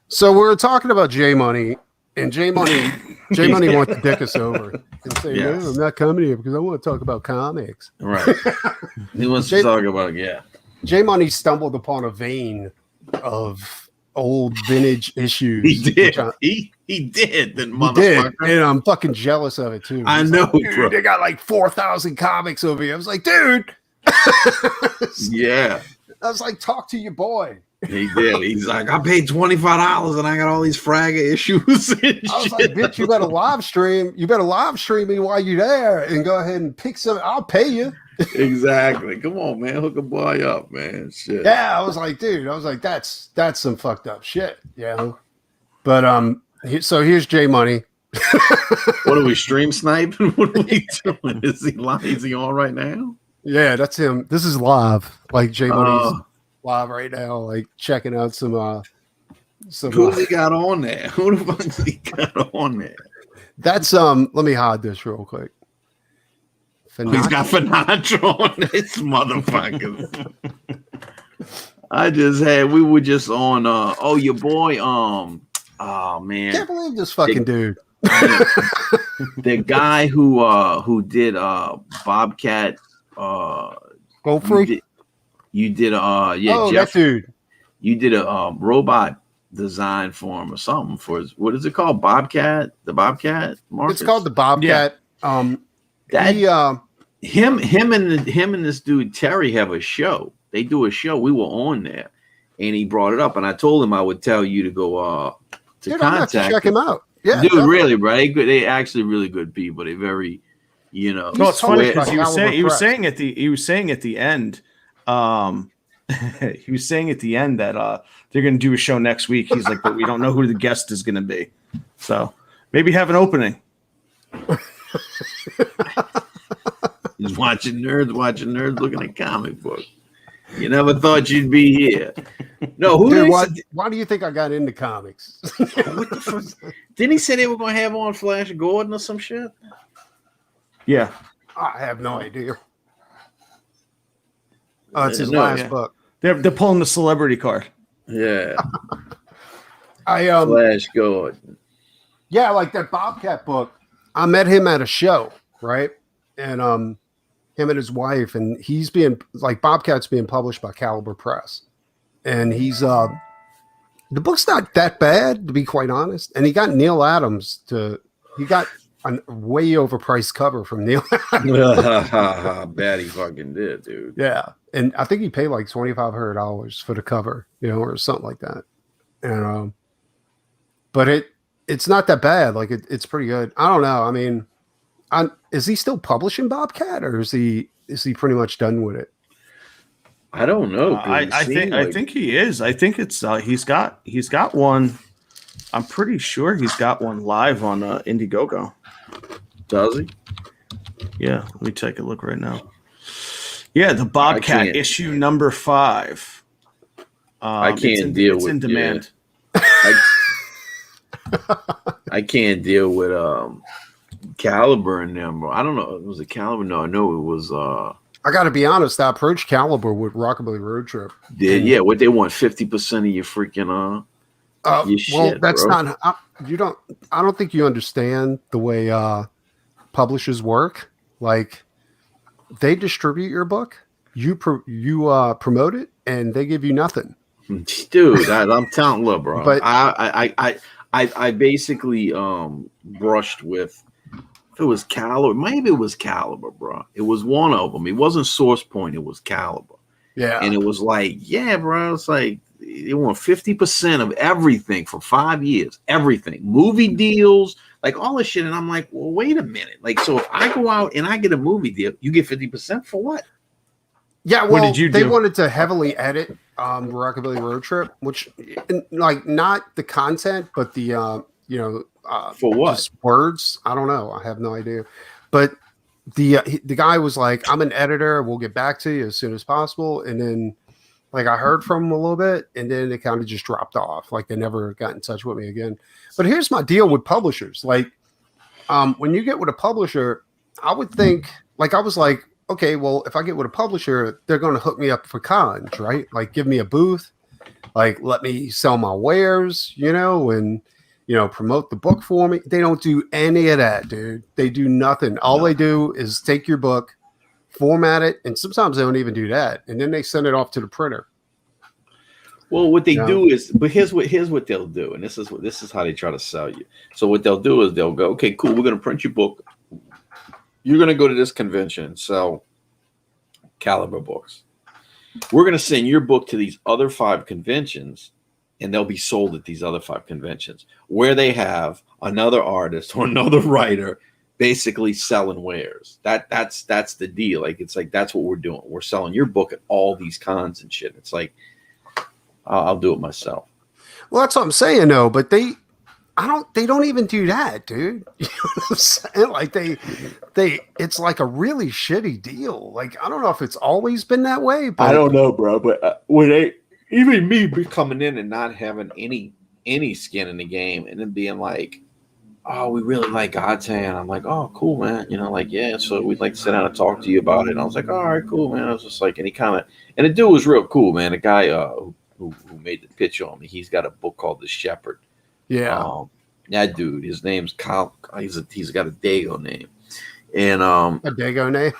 So we're talking about J Money, and J Money wants to dick us over and say, "No, I'm not coming here because I want to talk about comics." Right. He wants to talk about J Money stumbled upon a vein of old vintage issues. He did. He did. That motherfucker. And I'm fucking jealous of it too. I know, like, bro. They got like 4,000 comics over here. I was like, dude. Yeah. I was like, talk to your boy. He did. He's like, I paid $25 and I got all these Fragga issues. I was like, bitch, you better live stream. You better live stream me while you're there and go ahead and pick some. I'll pay you. Exactly. Come on, man. Hook a boy up, man. Shit. Yeah, I was like, dude. I was like, that's some fucked up shit. Yeah. But so here's J Money. What are we stream sniping? What are we doing? Is he live? Is he on right now? Yeah, that's him. This is live. Like J Money's live right now, like checking out some who's he got on there? Who the fuck he got on there? That's let me hide this real quick. He's got Finatra on this motherfucker. We were just on your boy oh man. Can't believe this fucking dude. The guy who did Bobcat Go Free. You did Jeff, that dude. You did a robot design for him or something for his, what is it called? Bobcat? The Bobcat? Marcus? It's called the Bobcat. Yeah. Him and this dude Terry have a show. They do a show. We were on there, and he brought it up, and I told him I would tell you to go to contact him. Check him out. Yeah, dude, definitely. Really, bro. They actually really good people. They very, No, it's funny because he was saying at the end. He was saying at the end that they're going to do a show next week. He's like, but we don't know who the guest is going to be. So maybe have an opening. He's watching nerds looking at comic books. You never thought you'd be here. No, why do you think I got into comics? What the fuck? Didn't he say they were going to have on Flash Gordon or some shit? Yeah. I have no idea. Oh, it's his last book. They're pulling the celebrity card. Yeah. Flash Gordon. Yeah, like that Bobcat book. I met him at a show, right? And him and his wife, and he's being like Bobcat's being published by Caliber Press. And he's the book's not that bad, to be quite honest. And he got Neil Adams he got a way overpriced cover from Neil Adams. Bad he fucking did, dude. Yeah. And I think he paid like $2,500 for the cover, or something like that. And but it's not that bad. Like it's pretty good. I don't know. I mean, is he still publishing Bobcat, or is he pretty much done with it? I don't know. I think he is. I think it's he's got one. I'm pretty sure he's got one live on Indiegogo. Does he? Yeah, let me take a look right now. Yeah, the Bobcat issue number 5. I can't deal with. It's in demand. I can't deal with Caliber and them, bro. I don't know. Was it Caliber? No, I know it was. I got to be honest. I approached Caliber with Rockabilly Road Trip. Yeah. What they want 50% of your freaking your shit, well, that's bro. not. I don't think you understand the way publishers work. Like, they distribute your book, you promote it, and they give you nothing. Dude, I'm telling you, bro. But I basically brushed with, if it was Caliber, maybe it was Caliber, bro. It was one of them. It wasn't Source Point, it was Caliber. Yeah. And it was like, yeah, bro. It's like they want 50% of everything for 5 years. Everything. Movie deals, like all this shit. And I'm like, well, wait a minute. Like, so if I go out and I get a movie deal, you get 50% for what? Yeah, well, what did you do? They wanted to heavily edit Rockabilly Road Trip, which, like, not the content, but the for what? Just words. I don't know. I have no idea. But the guy was like, "I'm an editor. We'll get back to you as soon as possible." And then, like, I heard from him a little bit, and then it kind of just dropped off. Like, they never got in touch with me again. But here's my deal with publishers. Like, when you get with a publisher, I would think, like, I was like, okay, well, if I get with a publisher, they're going to hook me up for cons, right? Like, give me a booth. like let me sell my wares, and promote the book for me. They don't do any of that, dude. They do nothing. All they do is take your book, format it, and sometimes they don't even do that, and then they send it off to the printer. Well, what they do is, but here's what they'll do, and this is how they try to sell you. So what they'll do is they'll go, okay, cool, we're gonna print your book. You're gonna go to this convention and sell Caliber books. We're gonna send your book to these other 5 conventions, and they'll be sold at these other 5 conventions where they have another artist or another writer basically selling wares. That's the deal. Like it's like that's what we're doing. We're selling your book at all these cons and shit. It's like I'll do it myself. Well, that's what I'm saying, though. But they don't even do that, dude. You know what I'm saying? Like it's like a really shitty deal. Like I don't know if it's always been that way, but I don't know, bro. But when even me be coming in and not having any skin in the game, and then being like, oh, we really like God's Hand. I'm like, oh, cool, man. Like, yeah, so we'd like to sit down and talk to you about it. And I was like, all right, cool, man. I was just like, and the dude was real cool, man. The guy who made the pitch on me, he's got a book called The Shepherd. Yeah. That dude, his name's Kyle. He's got a Dago name. And a Dago name?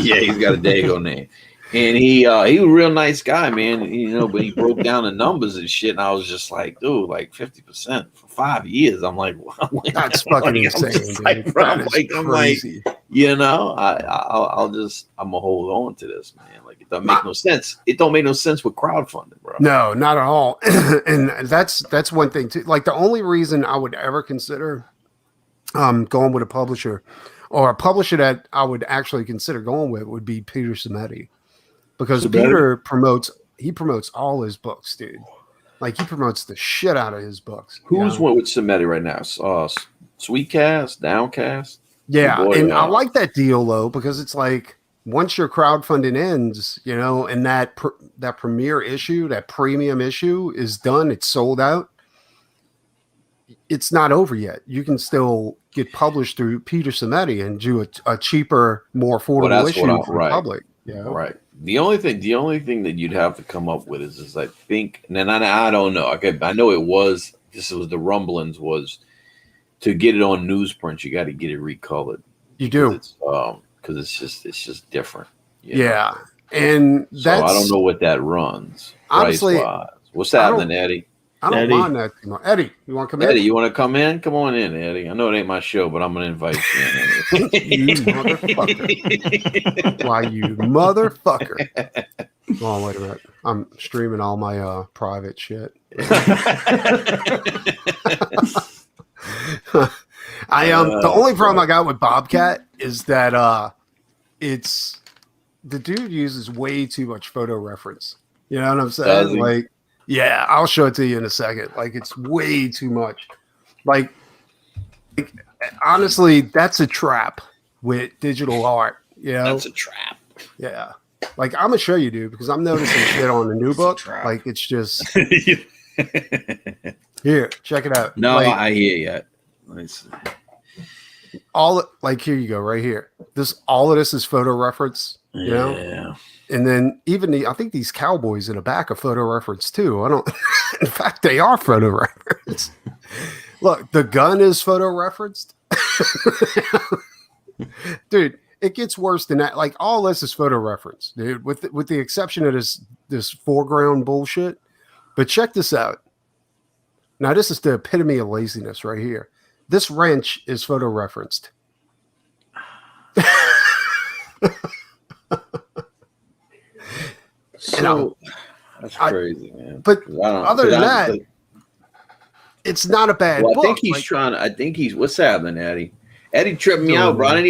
Yeah, he's got a Dago name. And he was a real nice guy, man. But he broke down the numbers and shit. And I was just like, dude, like 50% for 5 years. I'm like, that's fucking insane, dude. Like, bro, I'm like, I'm gonna hold on to this, man. Like it doesn't make no sense. It don't make no sense with crowdfunding, bro. No, not at all. And that's one thing too. Like the only reason I would ever consider going with a publisher, or a publisher that I would actually consider going with, would be Peter Simeti. Because Peter promotes all his books, dude. Like he promotes the shit out of his books. Who's one with Simeti right now? Sweetcast, Downcast. Yeah, and I like that deal though, because it's like once your crowdfunding ends, and that premiere issue, that premium issue is done, it's sold out. It's not over yet. You can still get published through Peter Simeti and do a cheaper, more affordable issue for the public. Yeah, right. The only thing that you'd have to come up with is I think, and I don't know. Okay, I know this was the rumblings was to get it on newsprint. You got to get it recolored. You do, because it's just different. Yeah, and that's, so I don't know what that runs. Honestly, what's happening, Eddie? I don't mind that too much. Eddie, you want to come in? Eddie, you want to come in? Come on in, Eddie. I know it ain't my show, but I'm going to invite you in. You motherfucker. Why, you motherfucker. Oh, wait a minute. I'm streaming all my private shit. The only problem I got with Bobcat is that it's the dude uses way too much photo reference. You know what I'm saying? Like, yeah, I'll show it to you in a second. Like, it's way too much. Like honestly, that's a trap with digital art. That's a trap. Yeah. Like, I'm gonna show you, dude, because I'm noticing shit on the new book. Like, it's just here. Check it out. No, like, I hear you. Nice. Here you go, right here. All of this is photo reference. You know? And then even I think these cowboys in the back are photo reference too. In fact, they are photo reference. Look, the gun is photo referenced. Dude, it gets worse than that. Like, all this is photo reference, dude, with the exception of this foreground bullshit. But check this out. Now, this is the epitome of laziness right here. This wrench is photo referenced. So that's crazy, man. But other than that, it's not a bad book. I think he's trying. I think he's. What's happening, Eddie? Eddie tripped me out, bro. I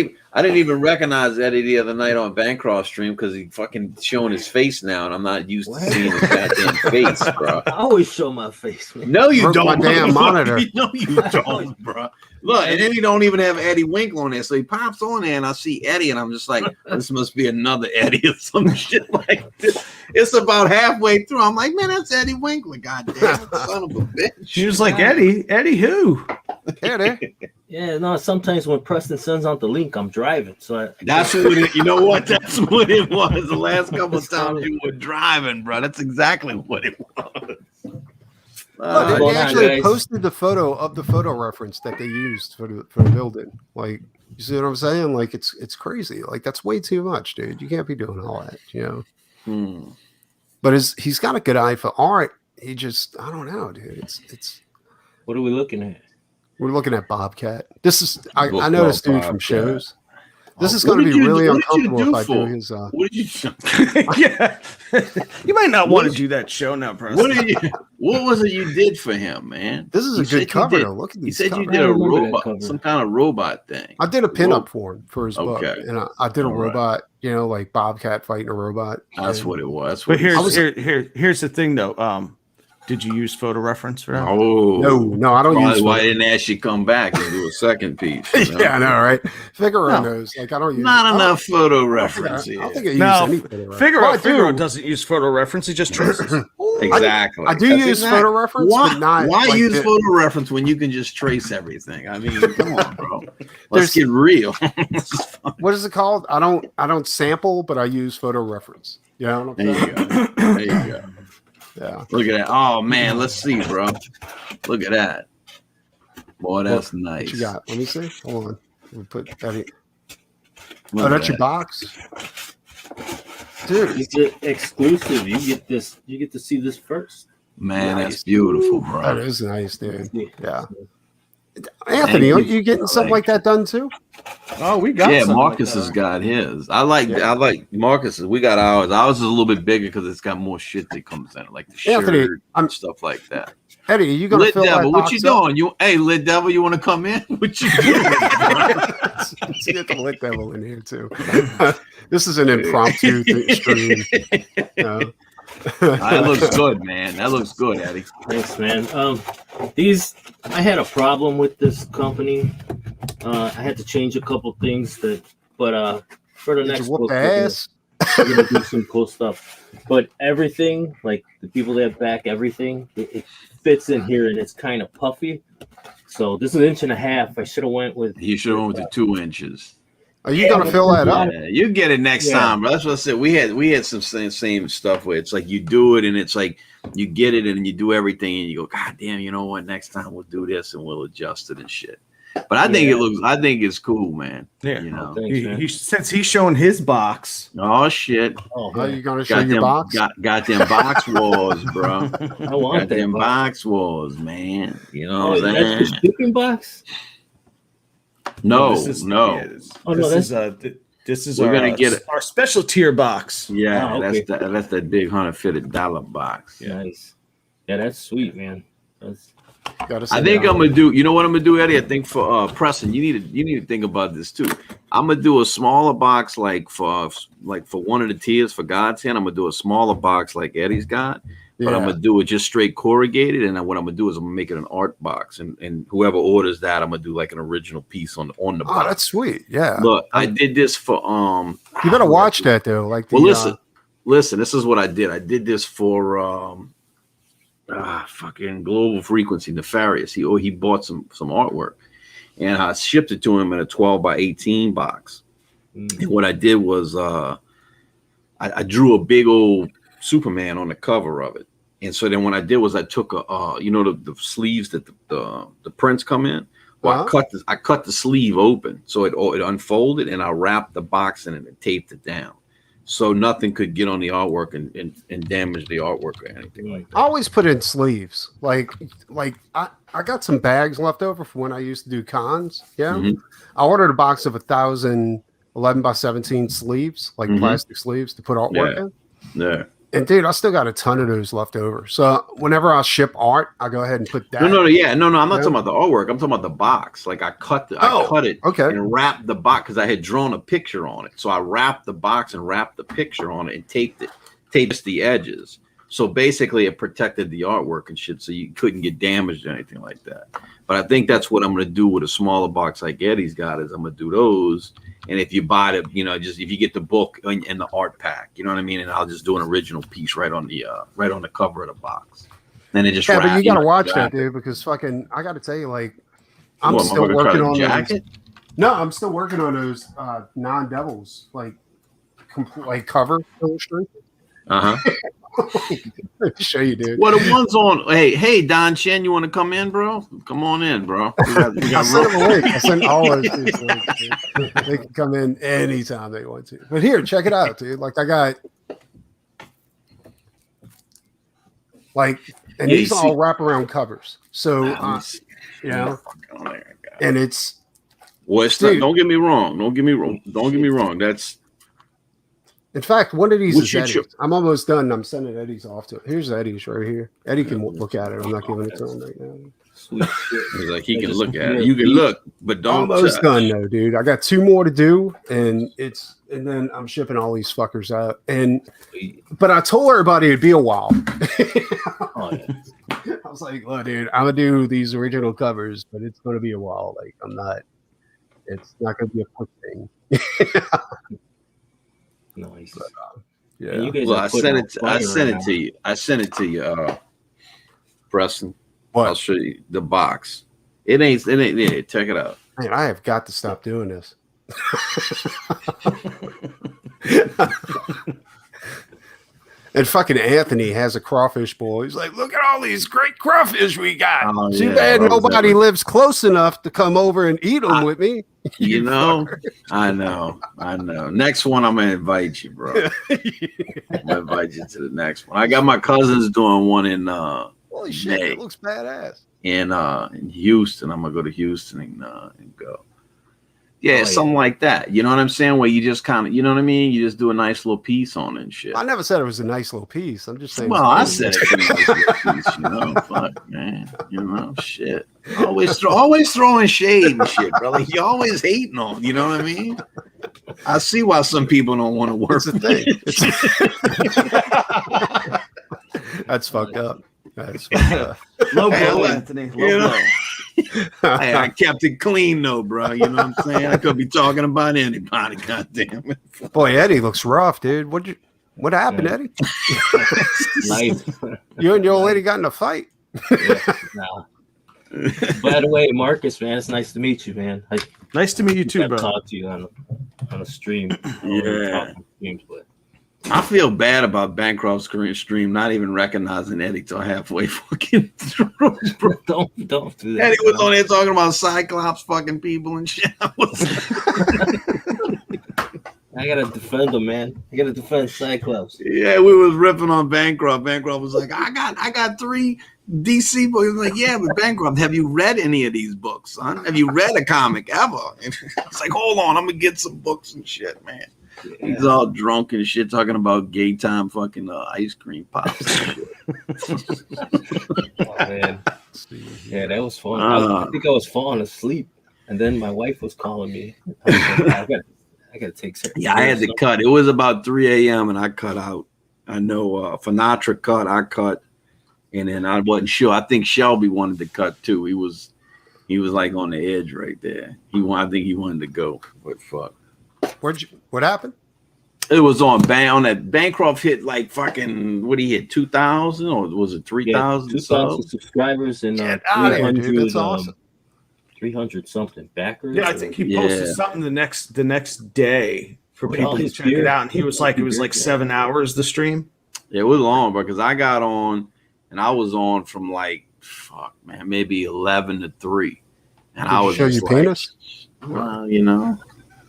didn't even recognize Eddie the other night on Bancroft stream because he fucking showing his face now, and I'm not used to seeing his goddamn face, bro. I always show my face, man. No, you don't. My damn monitor. No, you don't, bro. Look, and then he don't even have Eddie Winkle on there, so he pops on there, and I see Eddie, and I'm just like, this must be another Eddie or some shit like this. It's about halfway through. I'm like, man, that's Eddie Winkler, goddamn son of a bitch. She was like, Eddie who? Eddie. Yeah, no. Sometimes when Preston sends out the link, I'm driving, so That's what it. You know what? That's what it was. The last couple of times you were driving, bro. That's exactly what it was. Look, they going on, actually guys? posted the photo of the photo reference that they used for the building. Like, you see what I'm saying? Like, it's crazy. Like, that's way too much, dude. You can't be doing all that, you know. But he's got a good eye for art. He just, I don't know, dude. It's. What are we looking at? We're looking at Bobcat. This is I Book know this called dude from Bobcat. shows. This is What going to did be you- really what did you uncomfortable do if I do for? his. What did you? Yeah, you might not What want to is- do that show now, Preston. What did you? What was it you did for him, man? This is You a said good you cover. did- Though. Look at You these. said you covers. did I a remember that robot, cover. some kind of robot thing. I did a pinup for him for his book, Okay. and I did a All right. robot. You know, like Bobcat fighting a robot. That's And- what it was. That's But what it here's the thing, though. Did you use photo reference for that? Oh No, I don't Probably use. why I photo- didn't ask you come back and do a second piece. You know? Yeah, I know, right? Figaro No. knows. Like, I don't use. Not I don't- enough photo I don't reference think I here. use No, any photo reference. Figaro, Well, I Figaro do. doesn't use photo reference; he just traces. Exactly. I do That's use exact- photo reference, Why, but not. why like use this. photo reference when you can just trace everything? I mean, come on, bro. There's- Let's get real. What is it called? I don't sample, but I use photo reference. You know what I'm There saying? you go. There you go. Yeah. Look at that. Oh man, let's see, bro. Look at that. Boy, that's What nice. you got? Let me see. Hold on. We put that in. Look Oh, at that's your that. box, dude. It's an exclusive. You get this. You get to see this first. Man, Nice. that's beautiful, That bro. is nice, dude. Yeah. Yeah. Anthony, you. aren't you getting something like that done too? Oh, we got. Yeah, something Marcus like has that. got his. I like Marcus's. We got ours. Ours is a little bit bigger because it's got more shit that comes in it, like the shirt Anthony, and stuff like that. Eddie, are you gonna Lit fill Devil, that what you box up? doing? Hey, Lit Devil, you want to come in? What you doing? Let's get the Lit Devil in here too. This is an impromptu stream. You know? That looks good, man. That looks good, Eddie. Thanks, man. I had a problem with this company. I had to change a couple things but for the Did next you whoop book, the we're ass? gonna do some cool stuff. But everything, like the people that back everything, it fits in here and it's kind of puffy. So this is 1.5 inches. I should have went with. You should have went with the 2 inches. Are you gonna fill that up? Yeah, you get it next Yeah. time, bro. That's what I said. We had some same stuff where it's like you do it and it's like you get it and you do everything and you go, God damn, you know what? Next time we'll do this and we'll adjust it and shit. But I think I think it's cool, man. Yeah. You know. Thanks, man. Since he's showing his box, Oh shit. Oh, Are man. you gonna show Got your them, box? got them box wars, bro. I want Got that them box. box wars, man. You know Oh, what I'm saying? that's the shipping box. No, this is, no. yeah, this, Oh, no, this is We're our, gonna get it. our special tier box. Yeah, Oh, okay. that's that big $150 box. Yeah. Nice. Yeah, that's sweet, man. That's Gotta I send think it I'm out. gonna do. You know what I'm gonna do, Eddie? I think for Preston, you need to think about this too. I'm gonna do a smaller box like for one of the tiers for God's Hand. I'm gonna do a smaller box like Eddie's got, but I'm Yeah. gonna do it just straight corrugated. And then what I'm gonna do is I'm gonna make it an art box, and whoever orders that, I'm gonna do like an original piece on the Oh, box. that's sweet. Yeah. Look, I did this for You better watch that though. Like, Well, listen. This is what I did. I did this for fucking Global Frequency Nefarious. He bought some artwork, and I shipped it to him in a 12 by 18 box. And what I did was I drew a big old Superman on the cover of it. And so then what I did was I took the sleeves that the prints come in. Well, I cut the sleeve open so it unfolded, and I wrapped the box in it and taped it down, so nothing could get on the artwork and damage the artwork or anything like I that. always put in sleeves. Like I got some bags left over from when I used to do cons. Yeah. Mhm. I ordered a box of 1,000 11 by 17 sleeves, like Mhm. plastic sleeves to put artwork Yeah. in. Yeah. And dude, I still got a ton of those left over. So whenever I ship art, I go ahead and put that. No. I'm not Yeah. talking about the artwork. I'm talking about the box. Like I cut it Okay. and wrapped the box because I had drawn a picture on it. So I wrapped the box and wrapped the picture on it and taped the edges. So basically, it protected the artwork and shit, so you couldn't get damaged or anything like that. But I think that's what I'm going to do with a smaller box like Eddie's got. Is I'm going to do those. And if you buy it, just if you get the book and the art pack, you know what I mean. And I'll just do an original piece right on the cover of the box. Then it just Yeah, but you got to watch that, wrap it. dude, because fucking, I got to tell you, like, I'm What, still motherfucker, working try to on jacket? those. No, I'm still working on those non-devils, like cover illustration. Uh-huh. Show you, dude. Well, the ones on. Hey, Don Chen, you want to come in, bro? Come on in, bro. I sent them a link. I sent all those dudes links, dude. They can come in anytime they want to. But here, check it out, dude. Like I got, and Yeah, these you all wraparound covers. So, you know, and it's. Well, it's not, don't get me wrong. Don't get me wrong. That's. In fact, one of these What is you Eddie's. I'm almost done. I'm sending Eddie's off to it. Here's Eddie's right here. Eddie can look at it. I'm not giving it to him right now. Sweet shit. He's like he can look at it. You can look, but don't. Almost touch. done though, dude. I got 2 more to do, and then I'm shipping all these fuckers out. But I told everybody it'd be a while. Oh, yeah. I was like, look, dude, I'm gonna do these original covers, but it's gonna be a while. Like it's not gonna be a quick thing. Nice. But, And yeah. you guys Well, are I putting sent on it. I fire sent right it to you. I sent it to you, Preston. What? I'll show you the box. It ain't. Yeah, check it out. Man, I have got to stop doing this. And fucking Anthony has a crawfish bowl. He's like, look at all these great crawfish we got. Oh, Too yeah, bad what was nobody that? lives close enough to come over and eat them with me. You know, I know. Next one, I'm gonna invite you, bro. I'm gonna invite you to the next one. I got my cousins doing one in Holy shit, May. it looks badass. in Houston. I'm gonna go to Houston and go. Yeah, Oh, something like that. You know what I'm saying? Where you just kind of, you know what I mean? You just do a nice little piece on it and shit. I never said it was a nice little piece. I'm just saying. Well, I said it's a nice little piece, you know. Fuck, man. You know, shit. Always throwing shade and shit, brother. You always hating on. You know what I mean? I see why some people don't want to work. It's a thing. That's fucked up. That's fucked up. Low Hey, blow, look, Anthony. Low you know. blow. Hey, I kept it clean though, bro. You know what I'm saying? I could be talking about anybody. Goddamn it. Boy, Eddie looks rough, dude. What happened, Yeah. Eddie? Life. You and your old lady got in a fight? Nah. By the way, Marcus, man, it's nice to meet you, man. I Nice to meet you too, I've bro. talked to you on a stream. Yeah. Streams, but I feel bad about Bancroft's Korean stream not even recognizing Eddie till halfway fucking through, bro. don't do that. Eddie was on there talking about Cyclops fucking people and shit. I gotta defend him, man. I gotta defend Cyclops. Yeah, we was ripping on Bancroft. Bancroft was like, I got 3 DC books. He was like, yeah, but Bancroft, have you read any of these books, son? Have you read a comic ever? And it's like, hold on, I'm gonna get some books and shit, man. He's all drunk and shit, talking about gay time fucking ice cream pops and shit. Oh, man. Yeah, that was fun. Uh. I think I was falling asleep, and then my wife was calling me. I was like, I gotta take certain. Yeah, I had to cut. It was about 3 a.m. and I cut out. I know Finatra cut, I cut, and then I wasn't sure. I think Shelby wanted to cut too. He was like on the edge right there. I think he wanted to go, but fuck. What happened? It was on that Bancroft hit like fucking what he hit 2,000 or was it 3,000? 2,000 subscribers and Get out of here, dude. 300, That's awesome. 300 something backers. Yeah, I think he posted Yeah. something the next day for With all people to his check it gear. out, and he was like, it was like 7 hours the stream. It was long because I got on and I was on from like maybe 11 to 3, and Did I you was show just your like, penis? well, you know.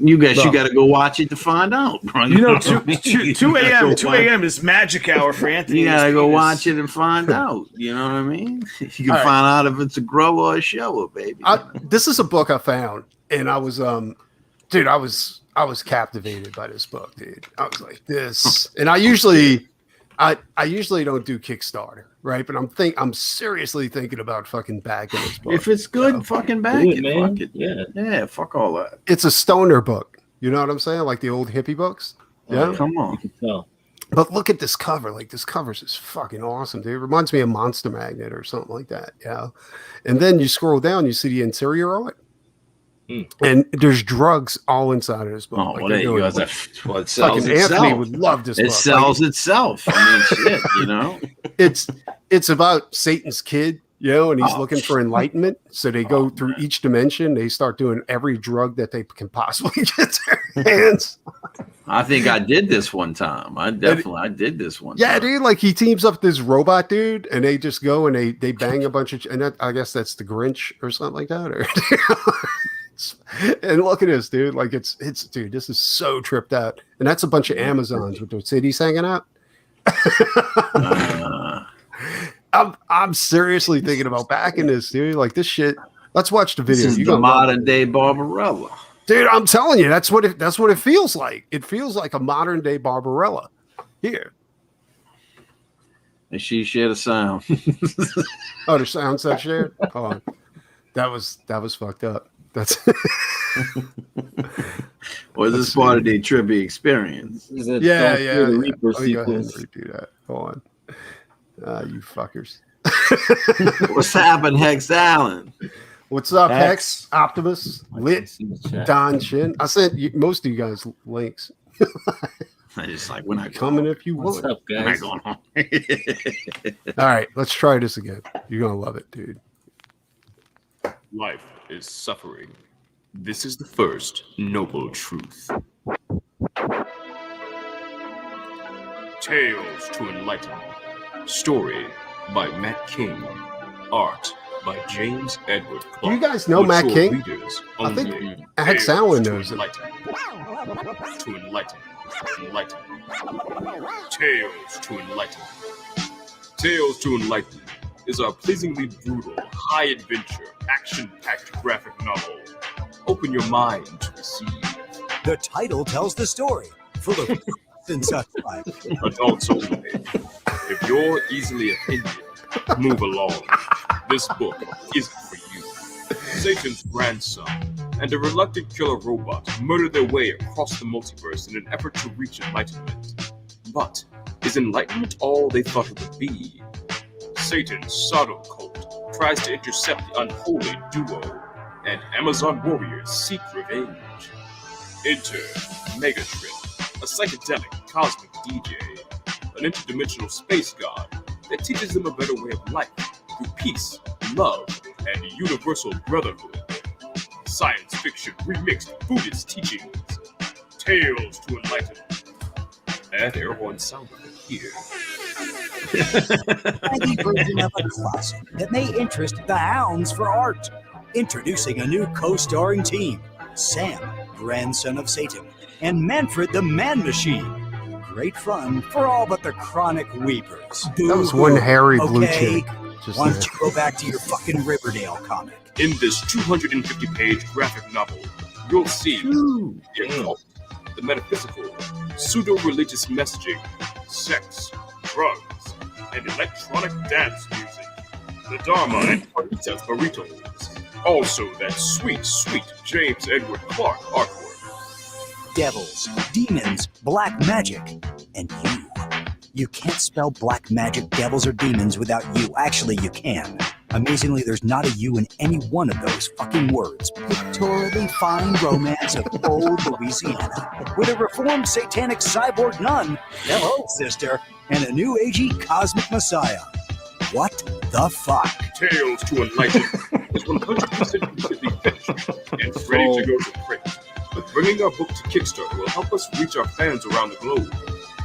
You guys, Bro. you got to go watch it to find out, bro. You know, what I mean? 2 You gotta a.m. go 2 watch- a.m. is magic hour for Anthony. You and gotta his go penis. watch it and find out. You know what I mean? You can All right. find out if it's a grow or a shower, baby. This is a book I found, and I was dude, I was captivated by this book, dude. I was like, this, and I usually don't do Kickstarter, right? But I'm seriously thinking about fucking backing this book. If it's good, fucking back Do it, it, man. fuck it. Yeah. Yeah, fuck all that. It's a stoner book. You know what I'm saying? Like the old hippie books. Yeah. Come on. So But look at this cover. Like this cover's just fucking awesome, dude. It reminds me of Monster Magnet or something like that. Yeah. And then you scroll down, you see the interior art. And there's drugs all inside of this book. Oh, Like, well, they're there you doing, go. like, Well, it sells fucking Anthony itself. would love this It book. sells itself. I mean, shit, you know? It's about Satan's kid You know, and he's Oh, looking for enlightenment. So they go through each dimension. They start doing every drug that they can possibly get their hands. I think I did this one time. I did this one. Yeah, time. dude. Like he teams up with this robot dude, and they just go and they bang a bunch of, and that, I guess that's the Grinch or something like that. Or and look at this, dude. Like it's dude. This is so tripped out, and that's a bunch of Amazons with their cities hanging out. I'm seriously thinking about backing this, dude. Like this shit. Let's watch the video. This is You the gonna love modern it. day Barbarella. Dude, I'm telling you, that's what it feels like. It feels like a modern day Barbarella. Here. And she shared a sound. Oh, the sound set shared? Hold on. That was fucked up. That's Was this part of the trivia experience? This is a yeah. Don't Fear the Yeah. Reaper Let me go ahead and sequence. redo that. Hold on. You fuckers. What's happened, Hex Allen? What's up, Hex? Hex. Optimus, Lit, See the chat. Don Shin. I sent you, most of you guys links. I just like we're not Coming if you What's want. up, We're not guys? going home. All right, let's try this again. You're gonna love it, dude. Life is suffering. This is the first noble truth. Tales to Enlighten. Story by Matt King. Art by James Edward Clark. Do you guys know Matt Mature King? readers I think only. Hex Tales Allen to knows it. enlighten. To enlighten. Enlighten. Tales to Enlighten. Tales to Enlighten is a pleasingly brutal, high-adventure, action-packed graphic novel. Open your mind to receive. The title tells the story, full of and such like. Adults only. If you're easily offended, move along. This book isn't for you. Satan's grandson and a reluctant killer robot murder their way across the multiverse in an effort to reach enlightenment. But is enlightenment all they thought it would be? Satan's Sodom cult tries to intercept the unholy duo, and Amazon warriors seek revenge. Enter Megatrip, a psychedelic cosmic DJ, an interdimensional space god that teaches them a better way of life through peace, love, and universal brotherhood. Science fiction remixed Buddhist teachings. Tales to Enlighten. Add air horn sound effect here. Tiny version of a classic that may interest the hounds for art. Introducing a new co-starring team: Sam, grandson of Satan, and Manfred the Man Machine. Great fun for all but the chronic weepers. That was one hairy blue Okay, chick. Just why there. don't you go back to your fucking Riverdale comic? In this 250-page graphic novel, you'll see the occult, the metaphysical, pseudo-religious messaging, sex, drugs, and electronic dance music, the Dharma and Paritas burritos. Also, that sweet, sweet James Edward Clark artwork. Devils, demons, black magic, and you. You can't spell black magic, devils, or demons without you. Actually, you can. Amazingly, there's not a U in any one of those fucking words. Pictorially fine romance of old Louisiana. With a reformed satanic cyborg nun, hello, sister, and a new agey cosmic messiah. What the fuck? Tales to Enlighten is 100% completely finished and ready to go to print. Bringing our book to Kickstarter will help us reach our fans around the globe,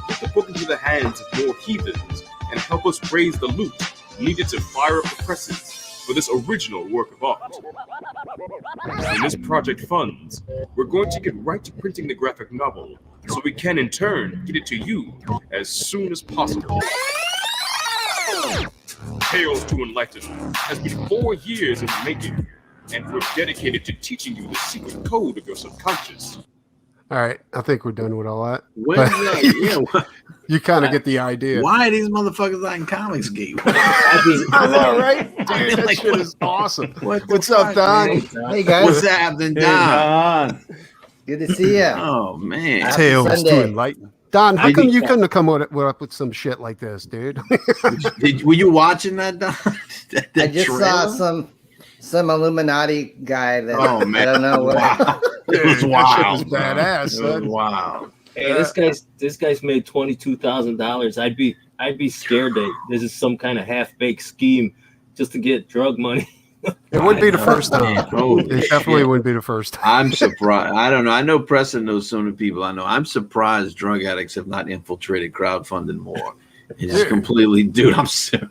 get the book into the hands of more heathens, and help us raise the loot needed to fire up the presses for this original work of art. When this project funds, we're going to get right to printing the graphic novel so we can in turn get it to you as soon as possible. Tales to Enlighten has been 4 years in the making, and we're dedicated to teaching you the secret code of your subconscious. All right, I think we're done with all that. What is that? Yeah, You kind of get the idea. why are these motherfuckers not in Comics Gate? I know, right? Dude, that Like, shit what- is awesome. What the What's up, fuck, Don? man? Hey guys, What's happening, Hey, Don? Don. good to see you. Oh man, Happy Tales to Sunday. Enlighten. Don, how I come think- you couldn't have come up with some shit like this, dude? were you watching that, Don? that I just saw trailer? some Illuminati guy that Oh man, I don't know what. Wow. It was That shit wild. was badass, It was son. wild. Hey, this guy's made $22,000. I'd be scared that this is some kind of half-baked scheme just to get drug money. It wouldn't be the first time. Holy It definitely shit. wouldn't be the first time. I'm surprised. I don't know. I know Preston knows some of the people I know. I'm surprised drug addicts have not infiltrated crowdfunding more. It's just Dude. completely, dude. I'm serious.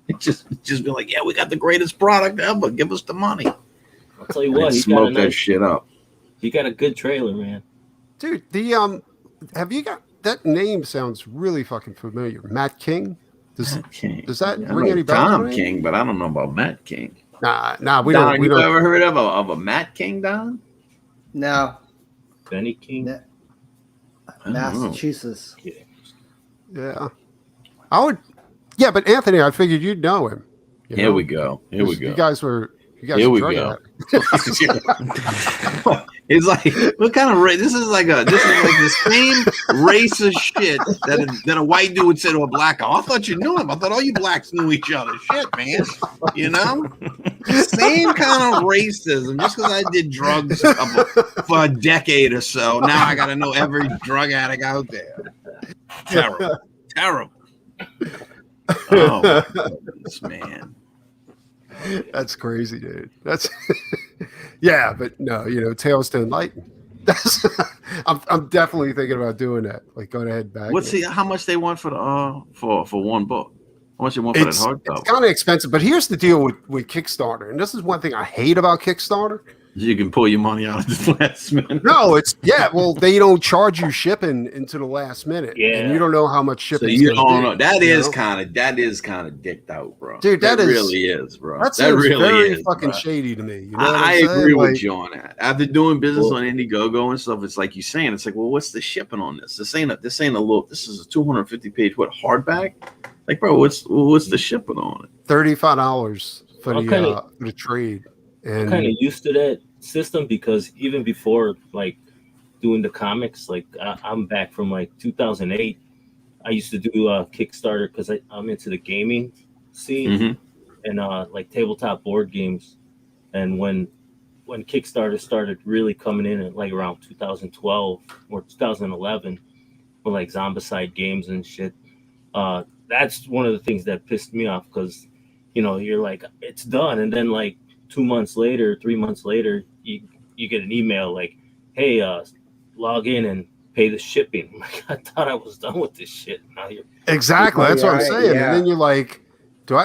It just be like, yeah, we got the greatest product ever. Give us the money. I'll tell you And what, smoke that shit up. he got a good trailer, man. Dude, have you got that name? Sounds really fucking familiar. Matt King. Does King. does that I ring know any bells? Tom on it? King, but I don't know about Matt King. Nah, we Don, don't. We you don't. ever heard of a Matt King, Don? No, Benny King. No. I don't know. Massachusetts. Yeah, I would. Yeah, but Anthony, I figured you'd know him. You Here know? we go. Here we go. You guys were. You guys Here were we drug go. addicts. It's like, what kind of race? This is like the same racist shit that a white dude would say to a black guy. I thought you knew him. I thought all you blacks knew each other. Shit, man. You know? Same kind of racism. Just because I did drugs for a decade or so, now I got to know every drug addict out there. Terrible. Terrible. Oh, my goodness, man. That's crazy, dude. That's yeah, but no, Tales to Enlighten. That's I'm definitely thinking about doing that. Like going ahead back. How much they want for the for one book? How much they want for that It's hardcover? kind of expensive, but here's the deal with Kickstarter, and this is one thing I hate about Kickstarter. You can pull your money out at the last minute. No, well, they don't charge you shipping into the last minute, Yeah. and you don't know how much So shipping. you don't know. That you is know? kind of dicked out, bro. Dude, that is- really is, bro. That That seems really very is fucking bro. shady to me. You know what I I'm saying? agree Like, with you on that. After doing business Well- on Indiegogo and stuff, it's like you saying, it's like, well, what's the shipping on this? This ain't a little. This is a 250-page hardback. Like, bro, what's the shipping on it? $35 for I'm the trade, I'm and kind of used to that system because even before like doing the comics, like I'm back from like 2008. I used to do Kickstarter because I'm into the gaming scene Mhm. and like tabletop board games. And when Kickstarter started really coming in at like around 2012 or 2011 with like Zombicide games and shit, that's one of the things that pissed me off because you're like, it's done, and then like 2 months later, 3 months later, you get an email like, hey, log in and pay the shipping. I'm like, I thought I was done with this shit. Now you're exactly that's what I'm Right, saying. yeah. And then you're like, do I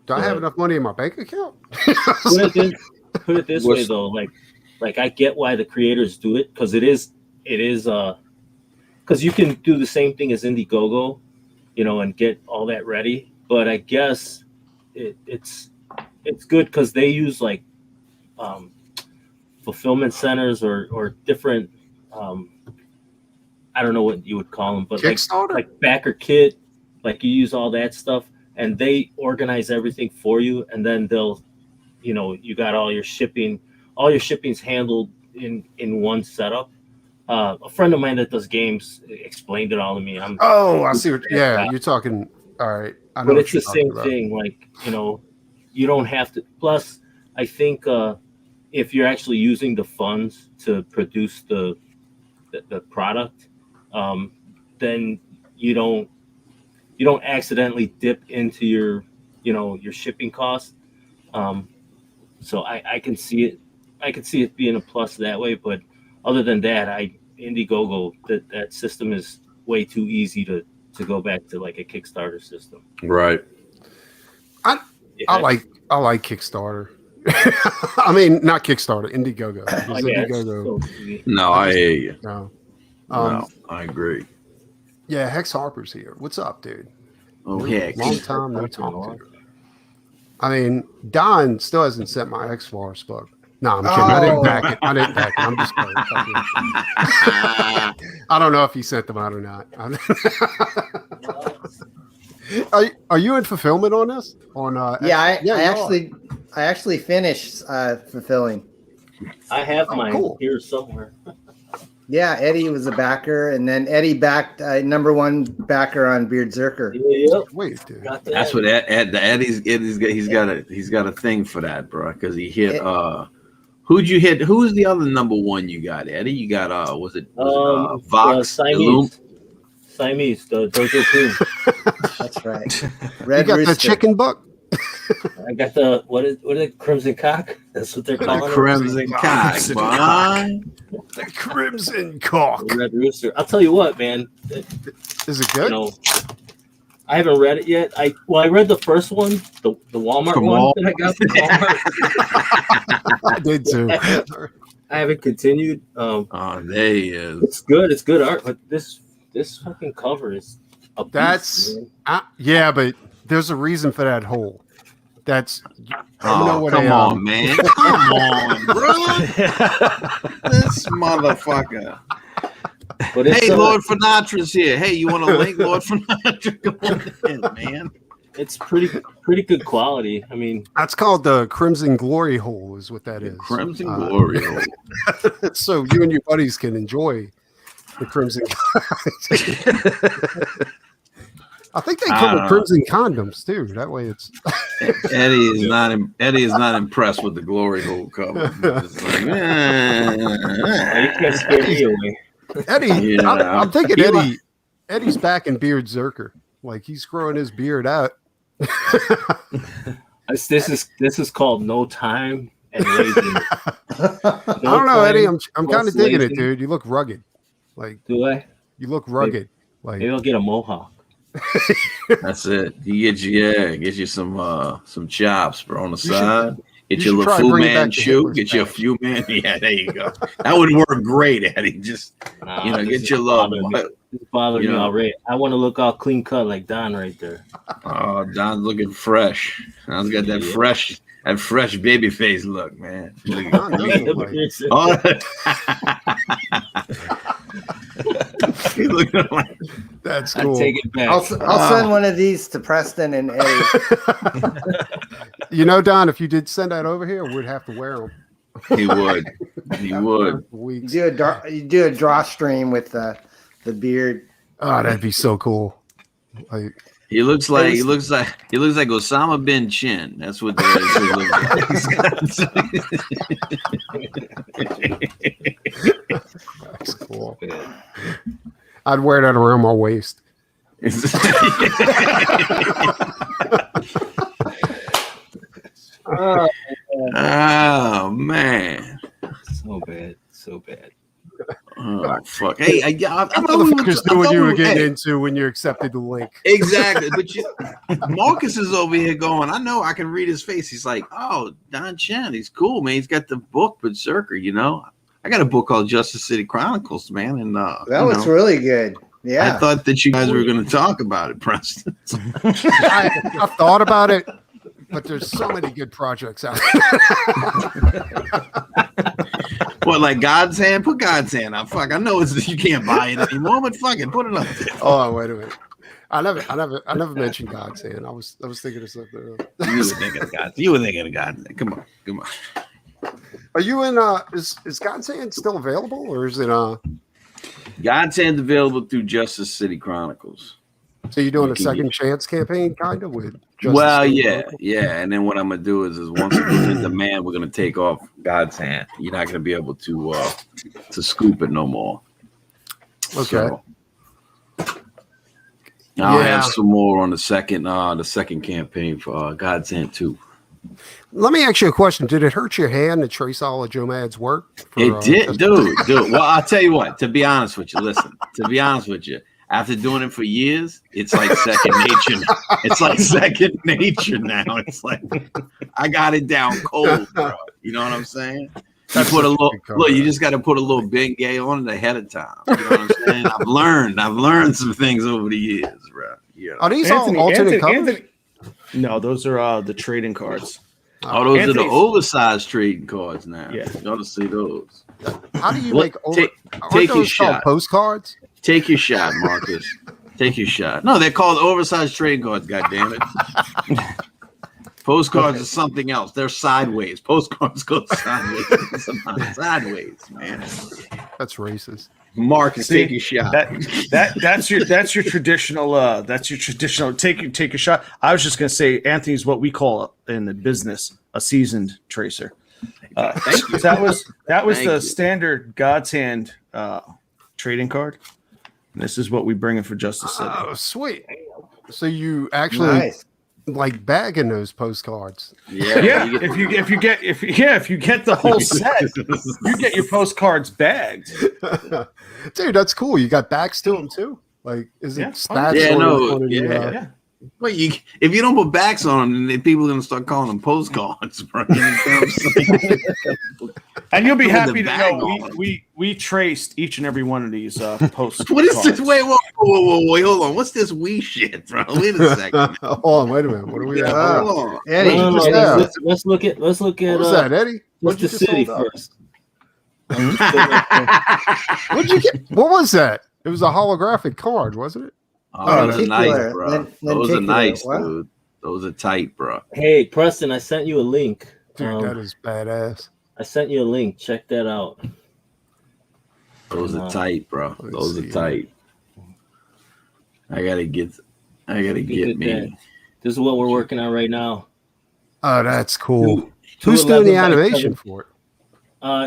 have Yeah. enough money in my bank account? put it this way though, like I get why the creators do it because it is because you can do the same thing as Indiegogo, and get all that ready. But I guess it's good because they use like fulfillment centers or different I don't know what you would call them, but Kickstarter. like Backer Kit, like you use all that stuff and they organize everything for you, and then they'll you got all your shipping's handled in one setup. A friend of mine that does games explained it all to me. Oh, I see. You're talking. All right, I know. But what it's the you're talking same about. thing. Like, you don't have to. Plus, I think if you're actually using the funds to produce the product, then you don't accidentally dip into your shipping costs. So I can see it. I can see it being a plus that way. But other than that, Indiegogo, that system is way too easy to go back to like a Kickstarter system. Right. I like Kickstarter. I mean, not Kickstarter, Indiegogo. It's Oh, yeah, it's Indiegogo. so easy. No, I hear you. No. No, I agree. Yeah, Hex Harper's here. What's up, dude? Oh, heck. Long time no talk to. I mean, Don still hasn't sent my X-Force book. No, I'm kidding. I didn't back it. I'm just kidding. I don't know if he sent them out or not. Are you in fulfillment on this? Yeah, you are. I actually finished fulfilling. I have mine cool. here somewhere. Yeah, Eddie was a backer, and then Eddie backed number one backer on Beard Zerker. Yep, Wait, dude. got that. That's what Eddie's got a thing for that, bro. Because he hit who'd you hit? Who's the other number one you got, Eddie? You got was it Vox? Siamese, the Dojo Team. That's right. You Red got Rooster. the chicken book? I got the what is it? Crimson Cock. That's what they're calling it. Crimson Cock, boy. The Crimson Cock. The Red Rooster. I'll tell you what, man. Is it good? I haven't read it yet. I read the first one, the Walmart From one Walmart. that I got from Walmart. I did too. I haven't continued. Oh, there he is. It's good. It's good art, but this fucking cover is a beast, That's man. yeah, but there's a reason for that hole. That's Oh, what come I, on, man. Come on, bro. This motherfucker. But it's, Hey, Lord Finatra's here. Hey, you want a link, Lord Finatra? Come on in, man. it's pretty good quality. I mean, that's called the Crimson Glory hole, is what that is. Crimson Glory. So you and your buddies can enjoy the Crimson. I think they come with crimson condoms too. That way, it's Eddie is not impressed with the Glory Hole cover. It's like, you can't scare me away. Eddie. Yeah. I'm thinking He Eddie's back in Beard Zerker. Like he's growing his beard out. This is called No Time and Laziness. I don't know, Eddie. I'm kind of digging it, lazy. dude. You look rugged. Like Do I? you look rugged. Like Maybe I'll get a mohawk. That's it. He gets you some chops, bro, on the side. Get you your should little try Fu bringing Man back the shoe. Hitler's Get your badge. few man. Yeah, there you go. That would work great, Eddie. Just Nah, this get is your love. bothering me. This bothers You me know. already. I want to look all clean cut like Don right there. Oh, Don's looking fresh. Don's got that fresh baby face look, man. Look Don does look like- Oh. He looking like that's I cool. take it back. I'll send one of these to Preston and Eddie. You know, Don, if you did send that over here, we'd have to wear them. he would. He would. You Weeks. do a draw stream with the beard. Oh, that'd be so cool. Like, He looks like Osama bin Chin. That's what he that's cool. I'd wear that around my waist. looks like. Oh man. So bad. Oh fuck! Hey, I thought we Motherfuckers knew what you were getting hey, into when you accepted the link. exactly. But Marcus is over here going. I know. I can read his face. He's like, "Oh, Don Chen. He's cool, man. He's got the book Berserker. You know, I got a book called Justice City Chronicles, man. And That was really good. Yeah. I thought that you guys were going to talk about it, Preston. I've thought about it, but there's so many good projects out there. What, like God's Hand? Put God's Hand up. Fuck, I know you can't buy it anymore, but fucking put it up there. Oh, wait a minute. I never mentioned God's Hand. I was thinking of something else. You were thinking of God. You were thinking of God. Come on. Are you in is God's Hand still available, or is it God's Hand's available through Justice City Chronicles. so you're doing a second chance campaign kind of with Justice Well, City yeah, Chronicles? yeah. And then what I'm gonna do is once it goes in demand, we're gonna take off God's Hand. You're not gonna be able to scoop it no more. Okay. So, I'll Yeah. have some more on the second campaign for God's Hand 2. Let me ask you a question. Did it hurt your hand to trace all of Joe Mad's work? for, It did, Justice- dude. Well, I'll tell you what. To be honest with you, listen. To be honest with you, after doing it for years, it's like second nature. It's like second nature now. It's like I got it down cold, bro. You know what I'm saying? You That's put a such a little good cover. look. You just got to put a little Bengay on it ahead of time. You know what I'm saying? I've learned some things over the years, bro. You know. Are these all alternate covers? No, those are the trading cards. Oh, those are the Anthony's- oversized trading cards now. Yeah. You ought to see those. How do you Look, make over? take aren't your those called shot. postcards? Take your shot, Marcus. Take your shot. No, they're called oversized trading cards, goddammit. Postcards is something else. They're sideways. Postcards go sideways. Sideways, man. That's racist. Marcus, See, take your shot. That's your traditional take a shot. I was just gonna say Anthony's what we call in the business a seasoned tracer. Thank you. That was Thank the you. standard God's Hand trading card. And this is what we bring in for Justice City. Oh, sweet. So you actually Nice. like bagging those postcards. Yeah, if you get the whole set, you get your postcards bagged. Dude, that's cool. You got backs to them too. Like, is it Yeah. stats? Yeah, on no, one of the, Yeah. Well, if you don't put backs on them, then people are gonna start calling them postcards, bro. You know what I'm saying? And you'll be Put the happy to bag know on. we traced each and every one of these posts. What is this? Wait, wait, hold on. What's this we shit, bro? Wait a second. Hold on, wait a minute. What do we have? Hold on. Eddie, No, No, just no, have? let's look at What was that, Eddie? what's the just city hold up? first. What'd you get? What was that? It was a holographic card, wasn't it? Oh, those are nice, lenticular, bro. len- Those are lenticular, nice, what? dude. Those are tight, bro. Hey, Preston, I sent you a link. Dude, that is badass. I sent you a link. Check that out. Those are tight, bro. Let's Those see. are tight. I gotta get at me. This is what we're working on right now. Oh, that's cool. Two Who's doing the 11 by animation 7. for it?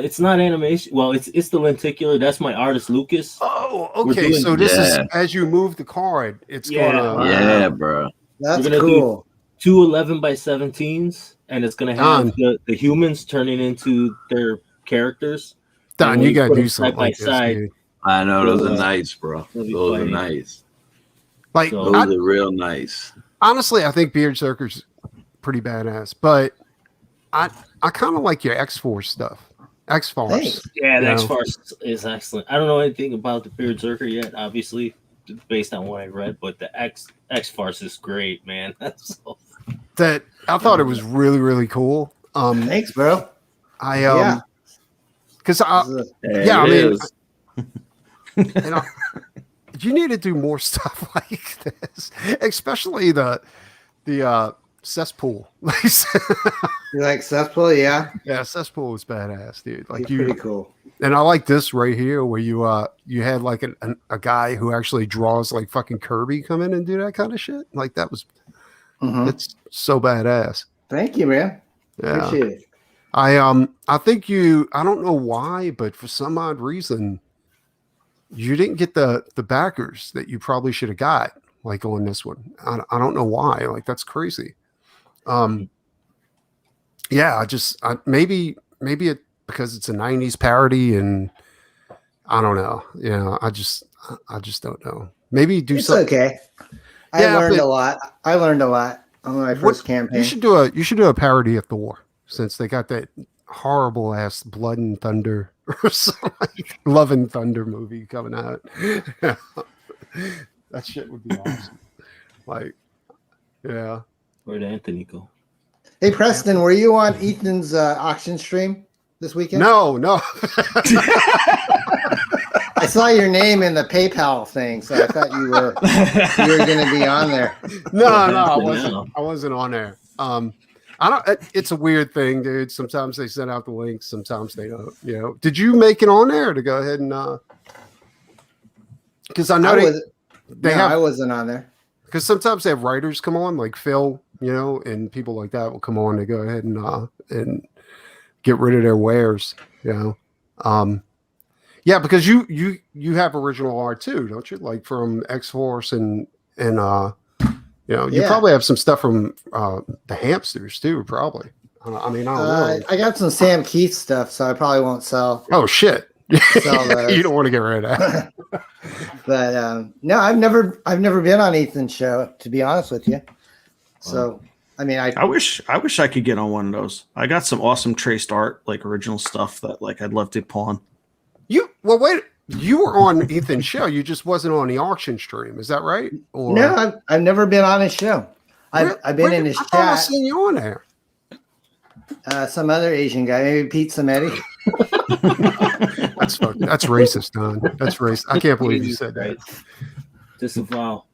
It's not animation. Well, it's the lenticular. That's my artist Lucas. Oh, We're okay. doing- So this is Yeah. as you move the card, it's Yeah. gonna. Yeah, bro. That's We're gonna do- cool. Two 11 by 17s, and it's gonna have Done. the humans turning into their characters. Don, and you we gotta put do them something side by like this, side. dude. I know those are Uh, nice, bro. they'll be Those are fighting. nice. Like, So- Those are real nice. honestly, I think Beard Circus pretty badass, but I kind of like your X Force stuff. X Force. Thanks. Yeah, the Yeah. X Force is excellent. I don't know anything about the Beard Zerker yet, obviously, based on what I read, but the X Force is great, man. That's so That I thought it was really really cool. Thanks, bro. I because I This is Yeah, I it mean, is. and you need to do more stuff like this, especially the cesspool. You like cesspool? Yeah, Yeah, cesspool was badass, dude. Like he's you, pretty cool. and I like this right here where you had like a guy who actually draws like fucking Kirby come in and do that kind of shit. Like that was Mhm. it's so badass. Thank you, man. Yeah. Appreciate it. I think I don't know why, but for some odd reason, you didn't get the backers that you probably should have got, like on this one. I don't know why. Like that's crazy. Yeah, maybe it because it's a 90s parody and I don't know. Yeah, I just don't know. Maybe do It's something. okay. I Yeah, learned but- a lot. I learned a lot on my first campaign. You should do a parody of Thor since they got that horrible ass Blood and Thunder or something like Love and Thunder movie coming out. That shit would be awesome. Like, yeah. where'd Anthony go? Hey, Preston, were you on Ethan's auction stream this weekend? No. I saw your name in the PayPal thing, so I thought you were going to be on there. No, I Yeah. wasn't. I wasn't on there. I don't. It's a weird thing, dude. Sometimes they send out the links, sometimes they don't. You know, did you make it on there to go ahead and? Because I know I wasn't on there. because sometimes they have writers come on, like Phil, you know, and people like that will come on to go ahead and get rid of their wares, you know. Yeah, because you have original art too, don't you? Like from X Force and you know, you Yeah. probably have some stuff from the Hamsters too, probably. I mean, I don't know. I got some Sam Keith stuff, so I probably won't sell. Oh shit! Sell those. You don't want to get rid of that. But no, I've never been on Ethan's show, to be honest with you. So I mean, I wish I could get on one of those. I got some awesome traced art, like original stuff that like I'd love to pawn. You were on Ethan's show. You just wasn't on the auction stream. Is that right? Or no, I've never been on his show. I've been in his I thought I chat. seen you on there. Some other Asian guy, maybe Pete Sametti. That's racist, Don. That's racist. I can't believe you said that. Right. Disavow.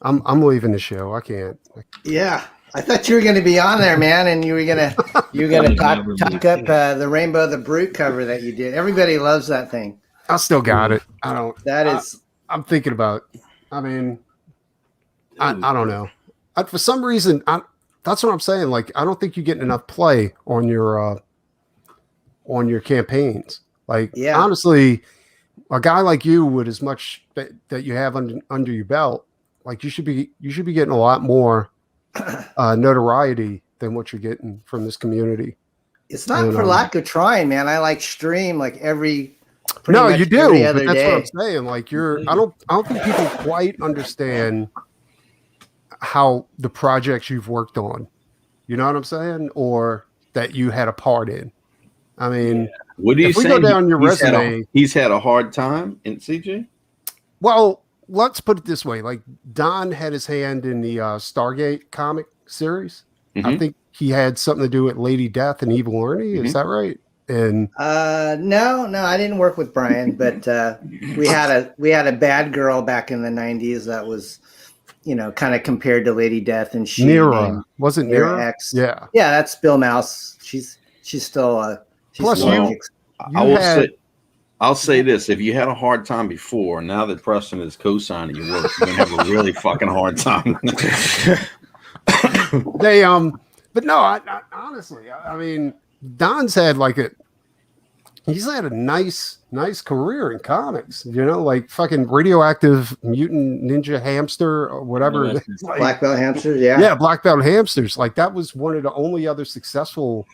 I'm leaving the show. I can't. Yeah, I thought you were going to be on there, man, and you were gonna talk up the Rainbow the Brute cover that you did. Everybody loves that thing. I still got it. I don't. That is I'm thinking about. I mean, I don't know. For some reason, that's what I'm saying. Like, I don't think you're getting enough play on your campaigns. Like, Yeah. honestly, a guy like you with as much that you have under your belt, like you should be getting a lot more notoriety than what you're getting from this community. It's not And, for lack of trying, man. I like stream like pretty No, much you do. every But other that's day. what I'm saying. Like I don't think people quite understand how the projects you've worked on. You know what I'm saying? Or that you had a part in. I mean, What do you if we say? go down your resume, He's had a hard time in CJ. well, let's put it this way. Like Don had his hand in the Stargate comic series. I Mhm. think he had something to do with Lady Death and Evil Ernie. Is that right? And No, I didn't work with Brian, but we had a bad girl back in the 90s that was, kind of compared to Lady Death, and she Nira, named wasn't Nira Nira? X. Yeah. Yeah, that's Bill Mouse. She's still Plus still you- I'll say this: if you had a hard time before, now that Preston is co-signing your work, you're gonna have a really fucking hard time. They but no, I honestly, I mean, Don's had he's had a nice career in comics, like fucking Radioactive Mutant Ninja Hamster or whatever. No, Like, Black Belt Hamsters. Yeah. yeah, Black Belt Hamsters. Like that was one of the only other successful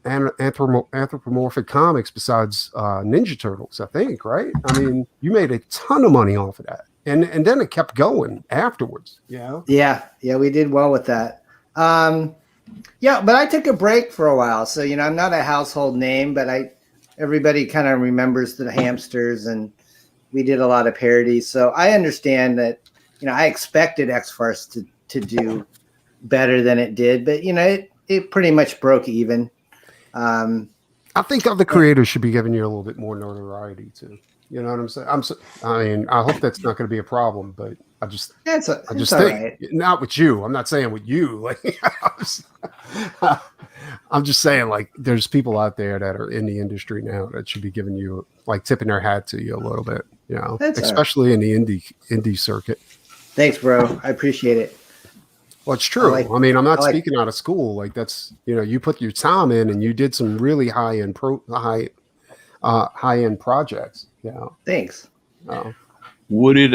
anthropomorphic comics besides Ninja Turtles, I think, right? I mean, you made a ton of money off of that. And then it kept going afterwards, Yeah, we did well with that. Yeah, but I took a break for a while, so I'm not a household name, but everybody kind of remembers the Hamsters, and we did a lot of parodies. So I understand that. I expected X-Force to do better than it did, but it pretty much broke even. I think other creators should be giving you a little bit more notoriety too. You know what I'm saying? I mean, I hope that's not going to be a problem, but I just It's think all right. not with you. I'm not saying with you. Like, I'm just saying, like, there's people out there that are in the industry now that should be giving you, like, tipping their hat to you a little bit. That's all especially in the indie circuit. Thanks, bro. I appreciate it. Well, it's true. I mean, I'm not I like- speaking out of school. Like that's, you put your time in and you did some really high end projects. Thanks. Would it?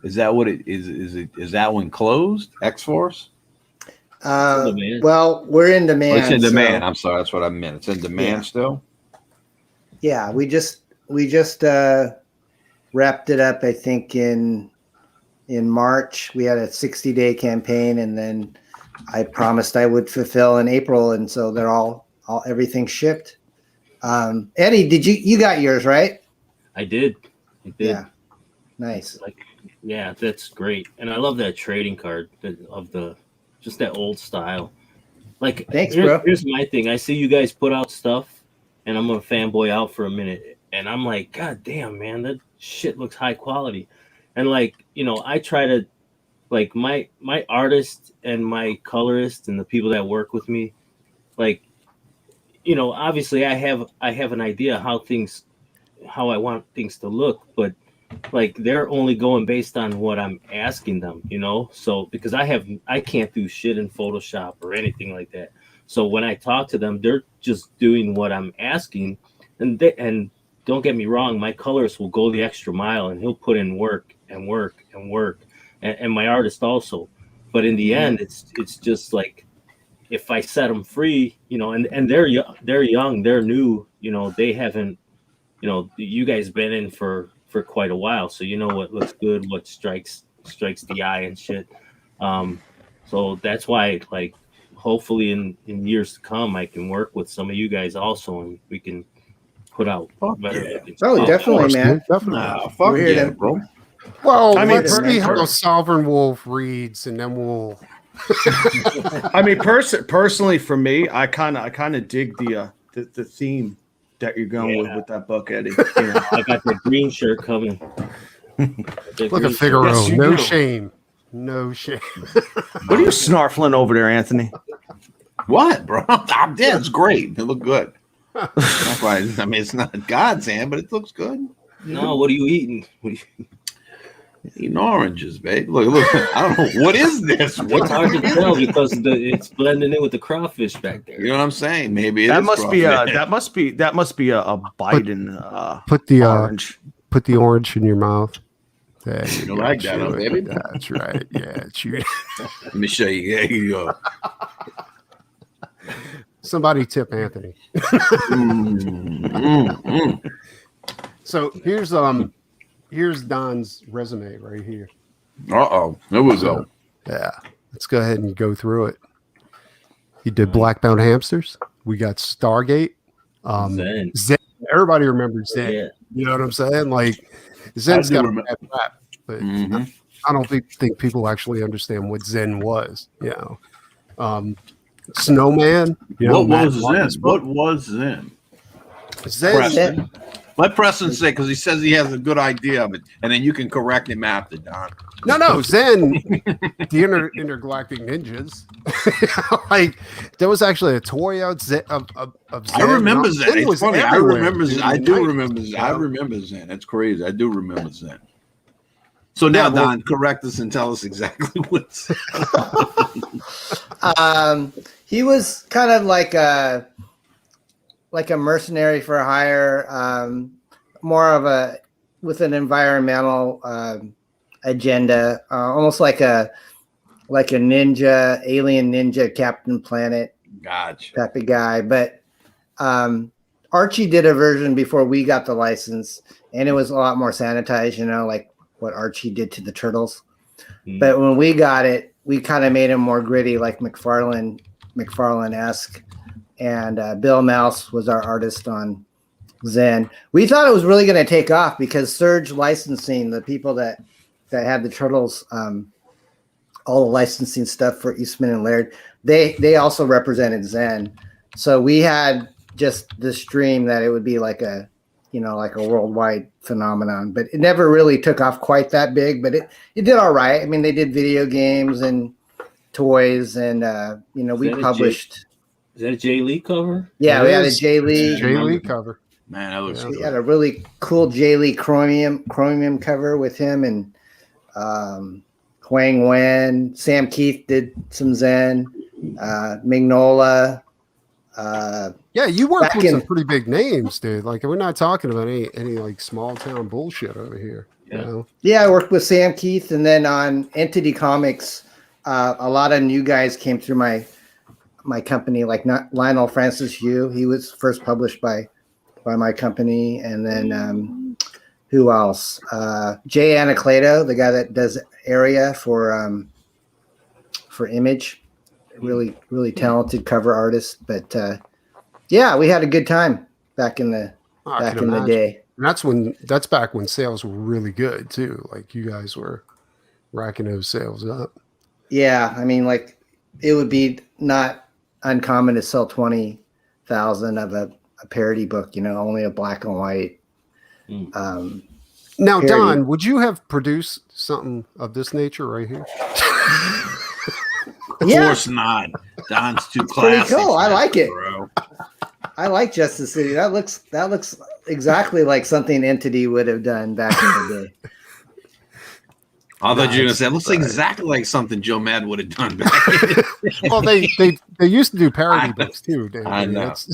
Is that what it is? Is that one closed? X-Force? demand. Well, we're in demand. It's in so- demand. I'm sorry, that's what I meant. It's in demand still. Yeah, we just wrapped it up. I think in March we had a 60-day campaign, and then I promised I would fulfill in April, and so they're all everything shipped. Eddie, did you got yours right? I did. Yeah, nice. Yeah, that's great, and I love that trading card just that old style. Like, Thanks, bro. Here's my thing. I see you guys put out stuff, and I'm gonna fanboy out for a minute, and I'm like, God damn, man, that shit looks high quality. And I try to, like, my artist and my colorist and the people that work with me, like, obviously I have an idea how I want things to look, but like they're only going based on what I'm asking them, so because I can't do shit in Photoshop or anything like that. So when I talk to them, they're just doing what I'm asking, and don't get me wrong, my colorist will go the extra mile and he'll put in work and work and work, and my artist also. But in the end, it's just like, if I set them free, and they're young, they're new, they haven't, you guys been in for quite a while, so what looks good, what strikes the eye and shit. So that's why, like, hopefully in years to come, I can work with some of you guys also, and we can put out better. Yeah. Oh, definitely, man. Definitely. Nah, fuck We're here yeah, to- bro. Well, I mean, let's see how per- Sovereign Wolf reads, and then we'll. I mean, personally, for me, I kind of dig the theme that you're going with that book, Eddie. I got the green shirt coming. Look at Figaro. Yes, you No do. shame. No shame. What are you snarfling over there, Anthony? What, bro? Yeah, it's great. It look good. That's why. I mean, it's not God's hand, but it looks good. No, what are you eating? Eating oranges, babe. Look. I don't know what is this. It's What's hard to tell because it's blending in with the crawfish back there. You know what I'm saying? Maybe it That is must be crawfish. a Biden Put the orange. put the orange in your mouth, There you You go. like that, huh, Chew it. baby? That's right. Yeah, chew. Let me show you. There you go. Somebody tip Anthony. So here's Don's resume right here. There we go. Yeah, let's go ahead and go through it. He did Blackbound Hamsters. We got Stargate. Zen. Zen. Everybody remembers Zen. Yeah. You know what I'm saying? Like Zen's I do got a remember. bad rap, but Mhm. I don't think people actually understand what Zen was. You know, Snowman. You know, What Matt was Zen? Martin's book. What was Zen? Zen? Preston. Let Preston say, because he says he has a good idea of it, and then you can correct him after, Don. No, Zen, the intergalactic ninjas. Like there was actually a toy out of Zen. I remember Zen. It's was funny. I everywhere, remember dude, Zen. in I the do 90s, remember Zen. I you know? remember Zen. That's crazy. I do remember Zen. So now, Yeah, well- Don, correct us and tell us exactly what's. He was kind of like a mercenary for hire, more of a with an environmental agenda, almost like a ninja, alien ninja, Captain Planet Gotcha. type of guy. But Archie did a version before we got the license, and it was a lot more sanitized, you know, like what Archie did to the turtles. But when we got it, we kind of made him more gritty, like McFarlane-esque. And Bill Mouse was our artist on Zen. We thought it was really going to take off because Surge Licensing, the people that had the turtles, all the licensing stuff for Eastman and Laird, they also represented Zen. So we had just this dream that it would be like a worldwide phenomenon, but it never really took off quite that big, but it did all right. I mean, they did video games and toys, and we published. Is that a Jay Lee cover? Yeah, It we had a is. Jay Lee. Jay Lee cover. Man, that looks Yeah. We good. had a really cool Jay Lee chromium cover with him and Huang Wen. Sam Keith did some Zen. Mignola. Yeah, you worked Back with some in- pretty big names, dude. Like we're not talking about any like small town bullshit over here. You Yeah. know? Yeah, I worked with Sam Keith, and then on Entity Comics, a lot of new guys came through my company, like not Lionel Francis Yu. He was first published by my company, and then who else? Jay Anacleto, the guy that does Area for Image, really talented cover artist. But yeah, we had a good time back in the I can the imagine. day. And that's back when sales were really good too. Like you guys were racking those sales up. Yeah, I mean, like it would be not uncommon to sell 20,000 of a parody book, only a black and white. Now, Parody. Don, would you have produced something of this nature right here? Of Yeah. course not. Don's too Pretty classy. cool. I for like that, it. bro. I like Justice City. That looks exactly like something Entity would have done back in the day. I thought you were gonna Nice. say it looks exactly like something Joe Mad would have done back. Well, they used to do parody I- books too. Dan. I know. That's-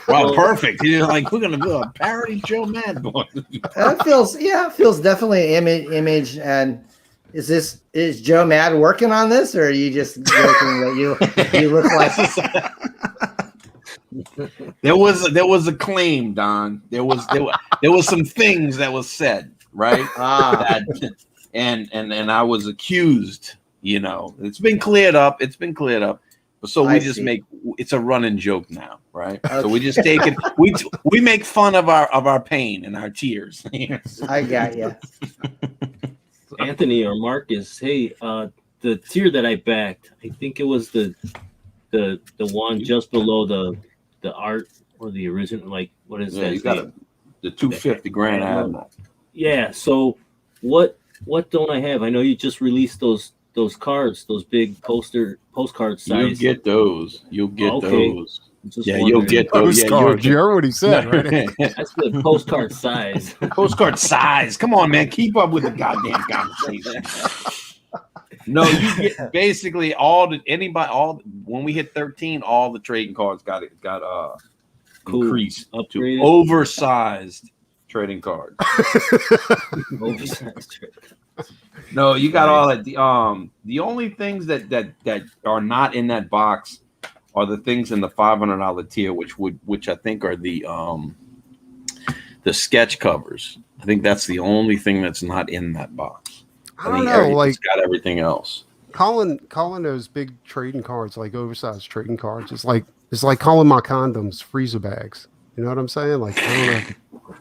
Well, perfect. You're like, we're gonna do a parody Joe Mad book. That feels definitely image. And is Joe Mad working on this, or are you just joking that you look like There was a claim, Don. There was some things that was said, right? That, and I was accused. It's been cleared up. But so we I just see. make it's a running joke now, right? So we just take it. We make fun of our pain and our tears. I got you. Anthony or Marcus, hey, the tier that I backed, I think it was the one just below the art or the original, like what is Yeah, that? you got the 250 Grand Admiral. Yeah. So what don't I have? I know you just released those cards, those big postcard You'll size. get those. You'll get Okay. those. Just Yeah, you'll wondering. get those. Yeah, you'll Postcard. You heard what he said, right? That's the postcard size. Postcard size. Come on, man. Keep up with the goddamn conversation. No, you get basically when we hit 13, all the trading cards got Cool. increased to Upgraded. oversized trading cards. Oversized trick. No, you got all that. The only things that are not in that box are the things in the $500 tier, which I think are the sketch covers. I think that's the only thing that's not in that box. I don't know, like it's got everything else. calling those big trading cards, like oversized trading cards, it's like calling my condoms freezer bags. You know what I'm saying? Like, I don't know.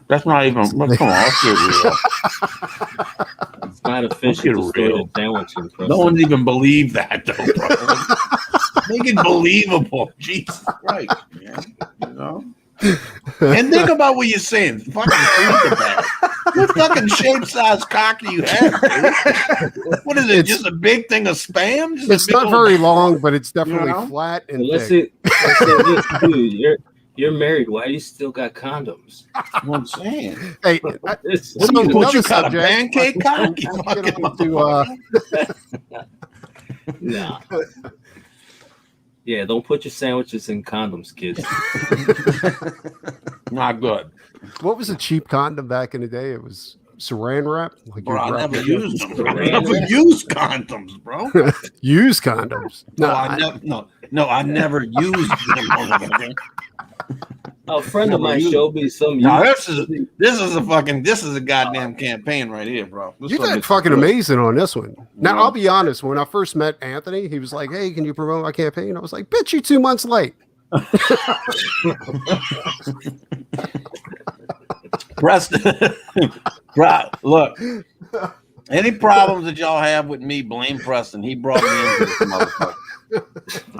That's not even. Come on, let's get real. It's not efficient to store real. the sandwiches. No one even believe that, though, bro. Make it believable. Jesus Christ, man. You know? And think about what you're saying. Fucking freezer bag. What fucking shape size cock do you have, dude? What is it? Just a big thing of spam? Just a It's big not old- very long, but it's definitely You know? flat and Let's thick. say this, dude. You're married. Why do you still got condoms? That's what I'm saying. Hey, It's- What do you, another you got a subject, pancake cock? You let's get fucking on to, motherfucker. Nah. Yeah, don't put your sandwiches in condoms, kids. Not good. what was a cheap condom back in the day? It was saran wrap. Like Bro, I you wrap never it- used them. I never used condoms, bro. Used condoms. No, I never used them. A friend of mine showed me some. No, this is a goddamn campaign right here, bro. This You one did is fucking good. amazing on this one. Now, Yeah. I'll be honest. When I first met Anthony, he was like, "Hey, can you promote my campaign?" I was like, "Bitch, you 2 months late." Preston, bro, look. Any problems that y'all have with me, blame Preston. He brought me into this motherfucker.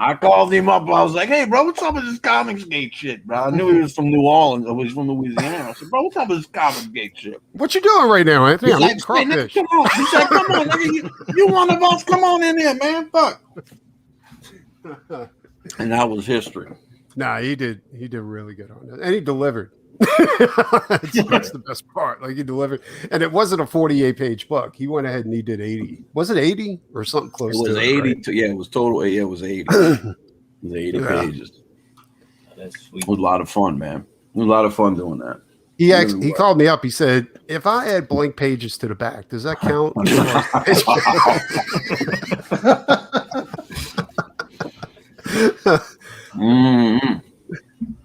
I called him up. I was like, "Hey, bro, what's up with this Comicsgate shit, bro?" I knew he was from New Orleans. Or he was from Louisiana. I said, "Bro, what's up with this Comicsgate shit?" What you doing right now, Anthony? He's I'm like, eating "Hey, nigga, crawfish. come on." He's like, "Come on, nigga, you one of us. Come on in here, man. Fuck." And that was history. Nah, he did really good on it, and he delivered. that's the best part. Like, he delivered, and it wasn't a 48-page book. He went ahead and he did 80. Was it 80 or something close? It was to 80. Right? Yeah, it was total. Yeah, it was 80. It was 80 Yeah. pages. That's sweet. It was a lot of fun, man. It was a lot of fun doing that. He called me up. He said, "If I add blank pages to the back, does that count?" Mhm.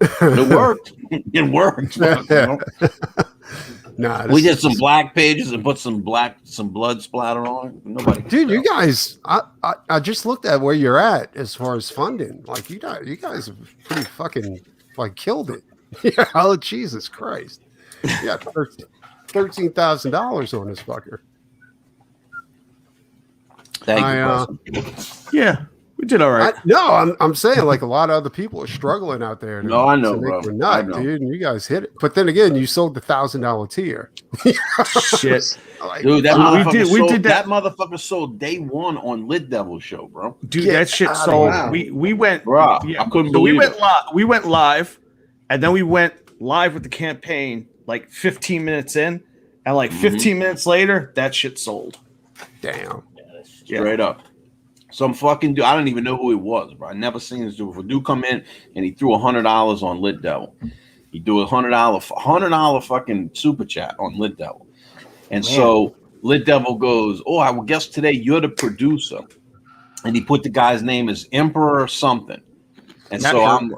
It worked. It worked. Nah, We this- did some black pages and put some blood splatter on it. Nobody. Dude, you guys, I just looked at where you're at as far as funding. Like, you guys have pretty fucking like killed it. Yeah, oh Jesus Christ! Yeah, $13,000 on this fucker. Thank I, you. Yeah, we did all right. I'm saying, like, a lot of other people are struggling out there. No, I know, to make bro. their I nut, know. dude, and you guys hit it. But then again, you sold the $1,000 tier. Shit, Like, Dude, that we motherfucker did- we sold, did that that- motherfucker sold day one on Lit Devil show, bro. dude, Get that shit outta sold. here. We went, Bruh, yeah. I couldn't So we believe went it. live. We went live, and then we went live with the campaign like 15 minutes in, and like 15 minutes later, that shit sold. damn. Yeah. Straight up. Some fucking dude. I don't even know who he was, bro. I never seen this dude before. Dude come in and he threw $100 on Lit Devil. He threw a $100 fucking super chat on Lit Devil. And so Lit Devil goes, "Oh, I would guess today you're the producer." And he put the guy's name as Emperor something. And Not so sure. I'm,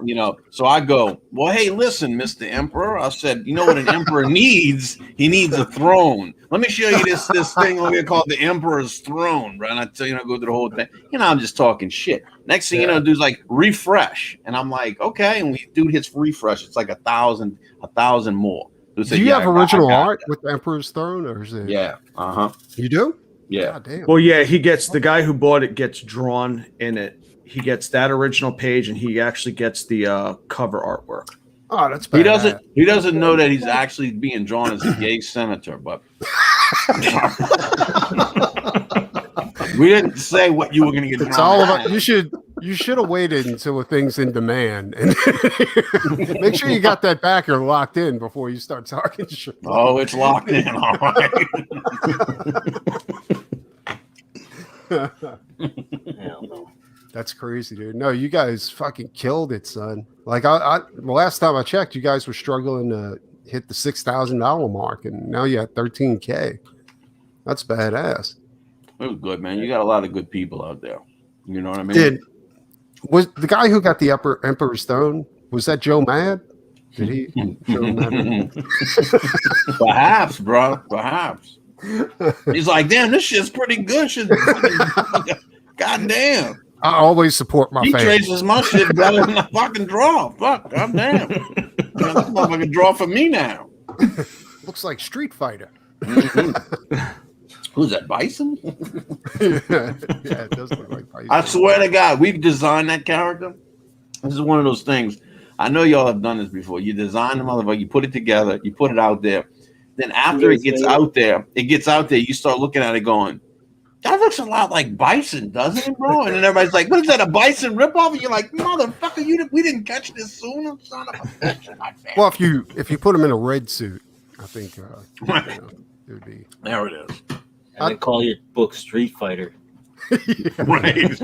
so I go, "Well, hey, listen, Mr. Emperor." I said, "You know what an emperor needs? He needs a throne. Let me show you this thing over here called the Emperor's Throne, bro." And I tell you, I go through the whole thing. I'm just talking shit. Next thing you know, dude's like, "Refresh," and I'm like, "Okay." And dude hits refresh. It's like 1,000 more. Dude Do said, you "Yeah, have I original got art that." with the Emperor's Throne, or is it? Yeah. You do? Yeah. God damn. Well, yeah, he gets the guy who bought it gets drawn in it. He gets that original page, and he actually gets the cover artwork. Oh, that's He bad. doesn't know that he's actually being drawn as a gay senator, but we didn't say what you were going to get. It's drawn all as. about. You should have waited until a thing's in demand, and make sure you got that backer locked in before you start talking shit. Oh, it's locked in. All right. Hell no. That's crazy, dude. No, you guys fucking killed it, son. Like, the last time I checked, you guys were struggling to hit the $6,000 mark, and now you at 13K. That's badass. It was good, man. You got a lot of good people out there. You know what I mean? Was the guy who got the Emperor's Stone, was that Joe Mad? Did he show Mad? Perhaps, bro. Perhaps. He's like, damn, this shit's pretty good. God damn. I always support my He fans. traces my shit better than I fucking draw. Fuck, god damn. This motherfucker draw for me now. Looks like Street Fighter. Who's that, Bison? Yeah, it does look like Bison. I swear to God, we've designed that character. This is one of those things. I know y'all have done this before. You design the motherfucker, you put it together, you put it out there. Then after it gets out there, you start looking at it going, that looks a lot like Bison, doesn't it, bro? And then everybody's like, what is that, a Bison ripoff? And you're like, motherfucker, we didn't catch this sooner, son of a bitch. Well, if you put him in a red suit, I think you know, it would be. There it is. And then call your book Street Fighter. Right.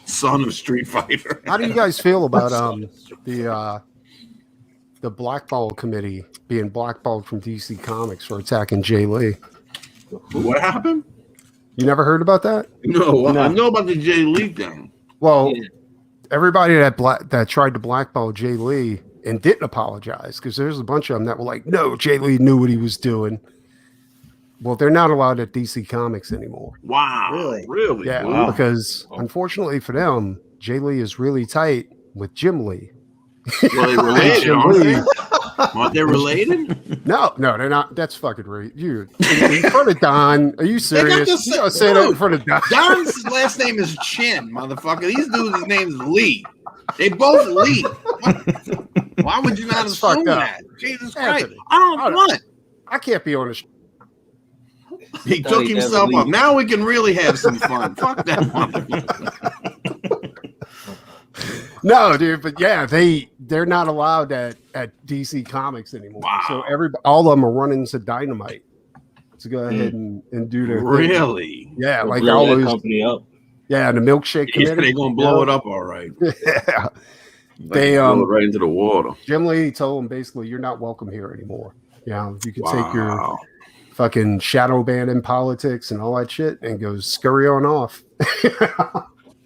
Son of Street Fighter. How do you guys feel about the blackball committee being blackballed from DC Comics for attacking Jay Lee? What happened? You never heard about that? No, I know about the Jay Lee thing. Well, Yeah. everybody that tried to blackball Jay Lee and didn't apologize, because there's a bunch of them that were like, no, Jay Lee knew what he was doing. Well, they're not allowed at DC Comics anymore. Wow. Really? Yeah, Wow. because unfortunately for them, Jay Lee is really tight with Jim Lee. Well, they related, Jim aren't they? Lee. Aren't they related? No, they're not. That's fucking right. You in front of Don. Are you serious? this- You gotta say that in front of Don. Don's last name is Chin, motherfucker. These dudes' names is Lee. They both Lee. Why would you not That's assume fucked up. that? Jesus Christ. Anthony, I don't want. I can't be on the He thought took he'd never himself up. leave. Now we can really have some fun. Fuck that motherfucker. No, dude, but yeah, they're not allowed at DC Comics anymore. Wow. So all of them are running to Dynamite to go ahead and do their thing. Really? Yeah, Or like blow all that those. company up. Yeah, the milkshake Yeah, committee. they're gonna blow it up all right. Yeah. They blow it right into the water. Jim Lee told them basically, you're not welcome here anymore. Yeah, you can take your Wow. fucking shadow ban in politics and all that shit and go scurry on off.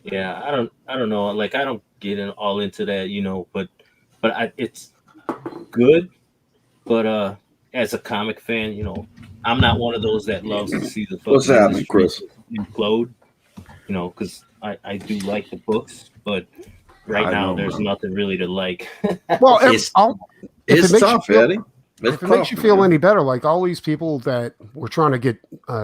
Yeah, I don't know. Like I don't get all into that, you know, but it's good. But as a comic fan, you know, I'm not one of those that loves to see the What's fucking happening, Chris? implode. You know, because I do like the books, but right I now know, there's man. nothing really to like. Well, It's- if It's it makes tough, you feel- Eddie. It's If it makes tough, you feel man. any better, like all these people that were trying to get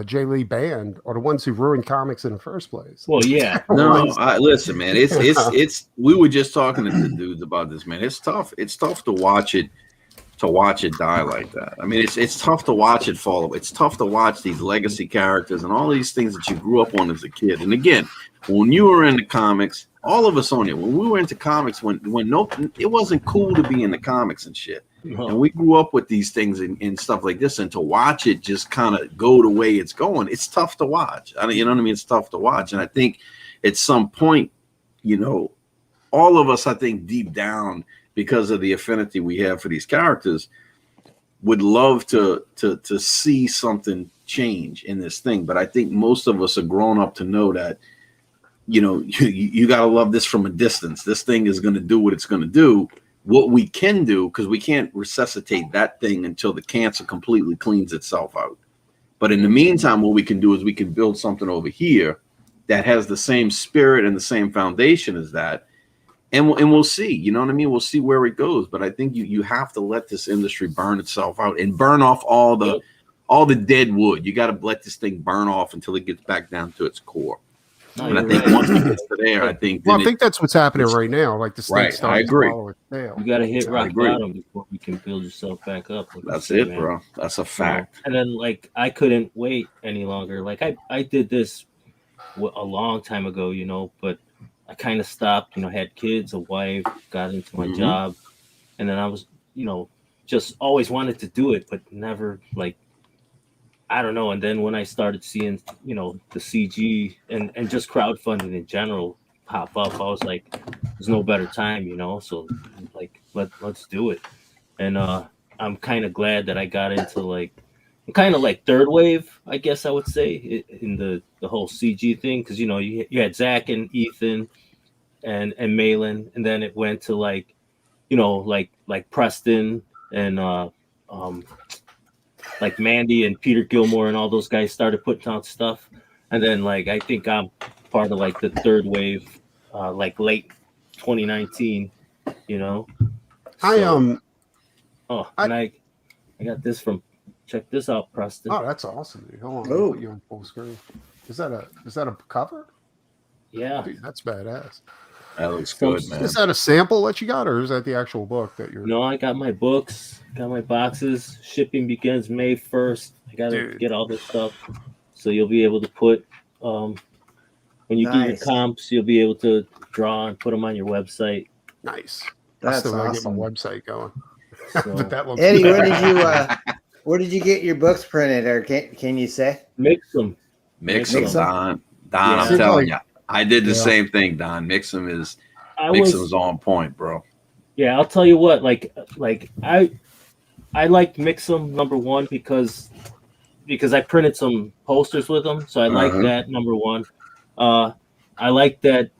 Jay Lee banned are the ones who ruined comics in the first place. Well, yeah, No, listen, man. It's. We were just talking to the dudes about this, man. It's tough. It's tough to watch it die like that. I mean, it's tough to watch it fall. It's tough to watch these legacy characters and all these things that you grew up on as a kid. And again, when you were into comics, all of us on it. When we were into comics, it wasn't cool to be into comics and shit. And we grew up with these things and stuff like this, and to watch it just kind of go the way it's going, it's tough to watch. You know what I mean? It's tough to watch. And I think at some point, you know, all of us, I think deep down, because of the affinity we have for these characters, would love to see something change in this thing. But I think most of us are grown up to know that, you know, you got to love this from a distance. This thing is going to do what it's going to do. What we can do, because we can't resuscitate that thing until the cancer completely cleans itself out. But in the meantime, what we can do is we can build something over here that has the same spirit and the same foundation as that. And we'll see, you know what I mean? We'll see where it goes. But I think you have to let this industry burn itself out and burn off all the dead wood. You got to let this thing burn off until it gets back down to its core. No, And I you're think right. once it gets to there, I think. Well, then I think that's what's happening right now. Like the state Right, I starts agree. to follow its tail. You got to hit I rock agree. bottom before you can build yourself back up. like you That's say, it, man. bro. That's a fact. And then, like, I couldn't wait any longer. Like, I did this a long time ago, you know, but I kind of stopped, you know, had kids, a wife, got into my Mhm. job. And then I was, you know, just always wanted to do it, but never, like, I don't know. And then when I started seeing, you know, the CG and just crowdfunding in general pop up, I was like, there's no better time, you know? So, like, let's do it. and I'm kind of glad that I got into like kind of like third wave, I guess I would say, in the whole CG thing, because you know you had Zach and Ethan and Malin, and then it went to like, you know, like Preston and like Mandy and Peter Gilmore and all those guys started putting out stuff, and then like I think I'm part of like the third wave, like late 2019, you know. I got this from. Check this out, Preston. Oh, that's awesome, dude. Hold on, Oh. put you on full screen. Is that a cover? Yeah. Dude, that's badass. That looks good, man. Is that a sample that you got, or is that the actual book that you're? No, I got my books, got my boxes. Shipping begins May 1st. I gotta Dude. get all this stuff, so you'll be able to put when you do your Nice. comps, you'll be able to draw and put them on your website. Nice. That's Still gotta awesome. get my website going. So But that looks Eddie, good. where did you get your books printed, or can you say? mix them. Mix Mix them, 'em. Don. Yeah. I'm Seems telling like- you, I did the Yeah. same thing, Don. Mix 'em is on point, bro. Yeah, I'll tell you what. Like I like Mix'em number one because I printed some posters with them, so I like Uh-huh. that number one. I like that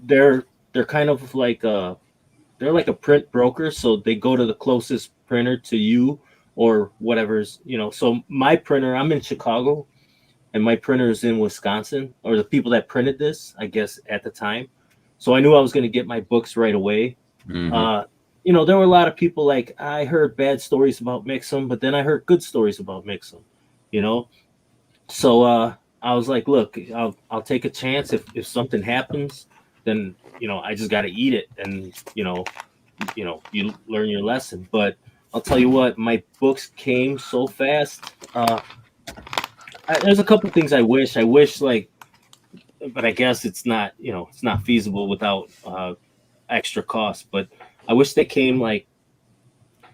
they're kind of like they're like a print broker, so they go to the closest printer to you or whatever's, you know. So my printer, I'm in Chicago, and my printer is in Wisconsin, or the people that printed this, I guess, at the time. So I knew I was going to get my books right away. Mhm. You know, there were a lot of people like, I heard bad stories about Mix'em, but then I heard good stories about Mix'em, you know? So I was like, look, I'll take a chance. If something happens, then, you know, I just got to eat it. And, you know, you learn your lesson. But I'll tell you what, my books came so fast. There's a couple things I wish like, but I guess it's not, you know, it's not feasible without extra cost. But I wish they came like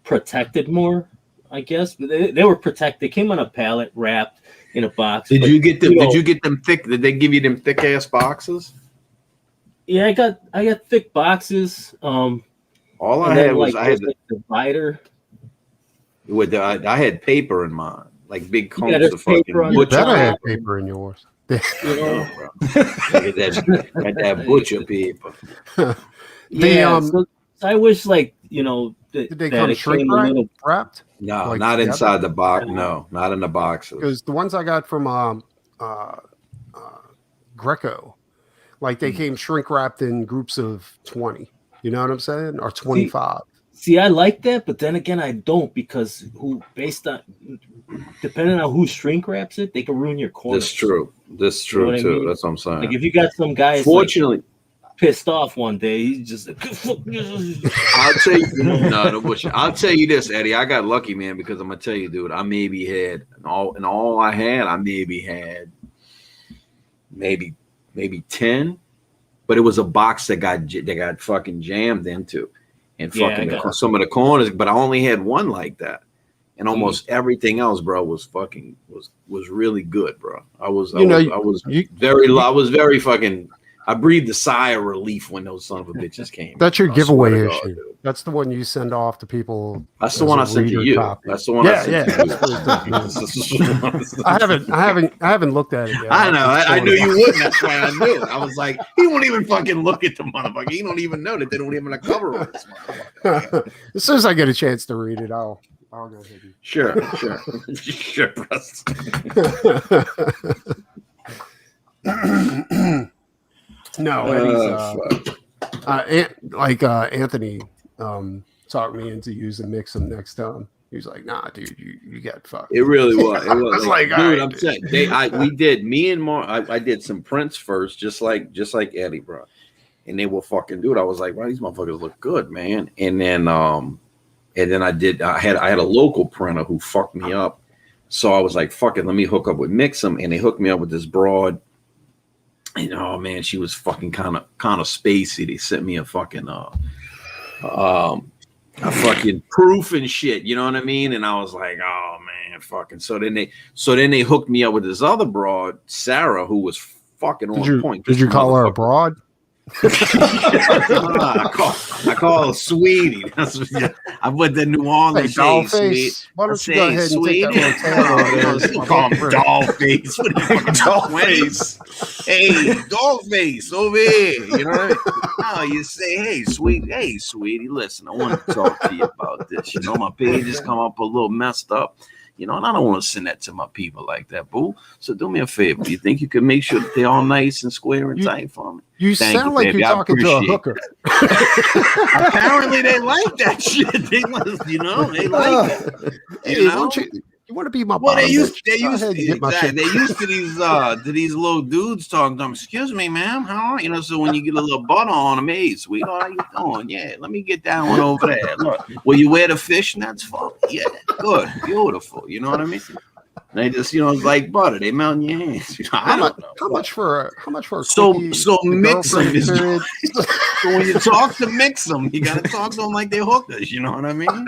protected more, I guess. But they were protected. They came on a pallet wrapped in a box. Did But, you get them? know, Did you get them thick? Did they give you them thick ass boxes? Yeah, I got thick boxes. All I And had then was like I had there's, like, the divider. I had paper in mine, like big Yeah, cones there's of fucking paper on You butcher. better Butcher. have paper in yours. You Oh, know? bro. that butcher paper. Yeah. The, So I wish, like, you know, Did they that come it shrink came a wrapped? little. No, Like not together? inside the box. No, not in the boxes. Because the ones I got from Greco, like they came shrink wrapped in groups of 20. You know what I'm saying? Or 25. See, I like that, but then again, I don't, because depending on who shrink wraps it, they can ruin your corner. That's true. That's You know true what I too. mean? That's what I'm saying. Like if you got some guy like, Fortunately, pissed off one day, he's just like, I'll tell you. No, no bullshit. I'll tell you this, Eddie. I got lucky, man, because I'm gonna tell you, dude. I maybe had all I had. I maybe had maybe 10, but it was a box that got fucking jammed into, and Yeah, fucking I got it. some of the corners. But I only had one like that, and almost everything else, bro, was really good, bro. I was very fucking. I breathed a sigh of relief when those son of a bitches came. That's your I swear giveaway to God, issue. dude. That's the one you send off to people. That's the as one a I sent to reader you. copy. That's the one Yeah, I sent yeah. to you. That's what I haven't looked at it yet. I know. Just I throwing knew it you out. wouldn't. That's why I knew. I was like, he won't even fucking look at the motherfucker. He don't even know that they don't even have a cover on this motherfucker. As soon as I get a chance to read it, I'll go ahead and Sure. Sure, Russ. No, Eddie's Anthony talked me into using Mix'em next time. He was like, "Nah, dude, you got fucked." It really was. It I was was like, dude, all right, I'm saying we did. Me and Mark, I did some prints first, just like Eddie, bro. And they were fucking dude. I was like, wow, these motherfuckers look good, man. And then I had a local printer who fucked me up. So I was like, fuck it, let me hook up with Mix'em, and they hooked me up with this broad. And oh man, she was fucking kind of spacey. They sent me a fucking fucking proof and shit, you know what I mean? And I was like, oh man, fucking. So then they hooked me up with this other broad, Sarah, who was fucking on point. Did you call her a broad? I call her Sweetie. That's what, I put the New Hey, Orleans doll shade, sweet. face. Why I don't you go say, ahead and take that little tail over there? Oh, you call him doll face. What are you, Doll face. Hey, doll face over here. You know what I mean? No, you say, hey, sweetie, listen, I want to talk to you about this. You know, my page has come up a little messed up. You know, and I don't want to send that to my people like that, boo. So do me a favor. Do you think you can make sure that they're all nice and square and tight for me? You Thank sound you, like baby. you're I talking to a appreciate hooker. Apparently, they like that shit. They, you know, they like it. Hey, You why know? don't you want to be my Well, bottom they used bitch? Go ahead and get my shit. they used to these little dudes talking to them. Excuse me, ma'am, how are you? You know, so when you get a little butter on them, hey, sweetheart, how you doing? Yeah, let me get that one over there. Look, will you wear the fishnets for me? Yeah, good, beautiful. You know what I mean? They just, you know, it's like butter. They melt in your hands. You know, I don't know. How much for a So quickie, the mix them. girlfriend period? So when you talk to mix them, you gotta talk to them like they're hookers. You know what I mean?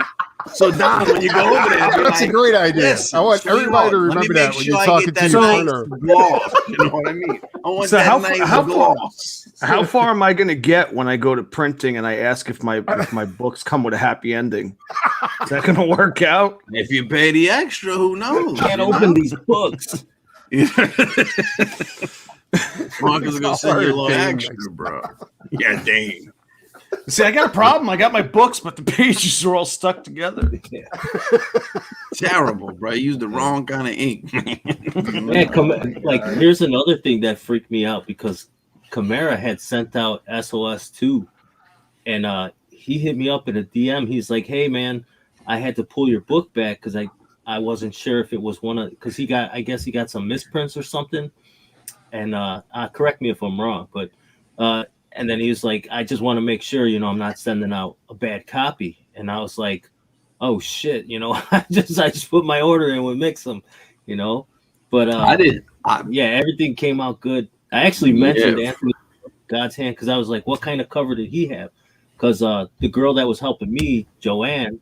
So Don, when you go over there, be That's like, a great idea. listen, I want everybody to sweetheart, let me remember make that when sure you're I talking get to that your nice partner. gloss. You know what I mean? I want So that how nice gloss. How far am I going to get when I go to printing and I ask if my books come with a happy ending? Is that going to work out? If you pay the extra, who knows? Can't you open know? these books. Marcus is gonna send you a little Dane. extra, bro. Yeah, Dane. See, I got a problem. I got my books, but the pages are all stuck together. Terrible, bro. You used the wrong kind of ink. Yeah, like here's another thing that freaked me out because Camara had sent out SOS 2, and he hit me up in a DM. He's like, "Hey man, I had to pull your book back because I wasn't sure if it was one of because I guess he got some misprints or something." And correct me if I'm wrong, but and then he was like, I just want to make sure, you know, I'm not sending out a bad copy. And I was like, oh shit, you know, I just put my order in with Mix'em, you know. But I did. Yeah, everything came out good. I actually mentioned Anthony God's Hand because I was like, what kind of cover did he have? Because the girl that was helping me, Joanne,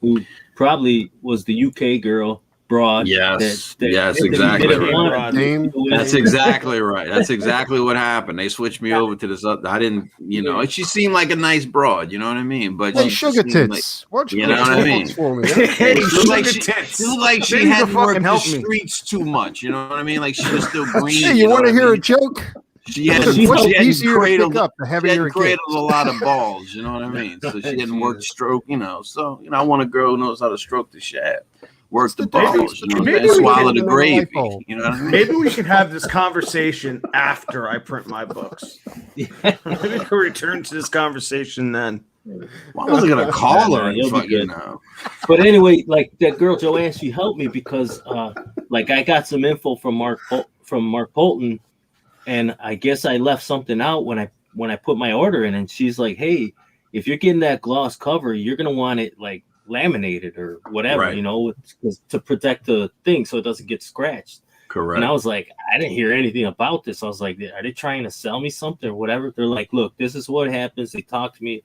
who probably was the UK girl. Broad. Yes, that yes, exactly right. Name. That's exactly right. That's exactly what happened. They switched me over to this other. I didn't, you know, she seemed like a nice broad, you know what I mean? But Hey, she sugar seemed tits. What's you know what I mean? For me? Hey, She looked like sugar she, tits. she looked like she Things hadn't will worked fucking the help me. streets too much, you know what I mean? Like she was still green. Hey, you want to know hear what I a mean? joke? She hadn't, What's she hadn't easier to cradled, pick up? The she heavier hadn't it cradled gets. a lot of balls, you know what I mean? So she hadn't worked stroke, you know. So, you know, I want a girl who knows how to stroke the shaft. Work the balls, you know, maybe and we swallow can- the gravy. You know what I mean? Maybe we should have this conversation after I print my books. Maybe we can return to this conversation then. Why was I gonna call her? You'll be Fucking good. now. But anyway, like that girl Joanne, she helped me because like I got some info from Mark Polton, and I guess I left something out when I put my order in, and she's like, hey, if you're getting that gloss cover, you're gonna want it like laminated or whatever, Right. you know, to protect the thing so it doesn't get scratched. Correct. And I was like, I didn't hear anything about this. I was like, are they trying to sell me something or whatever? They're like, look, this is what happens. They talk to me.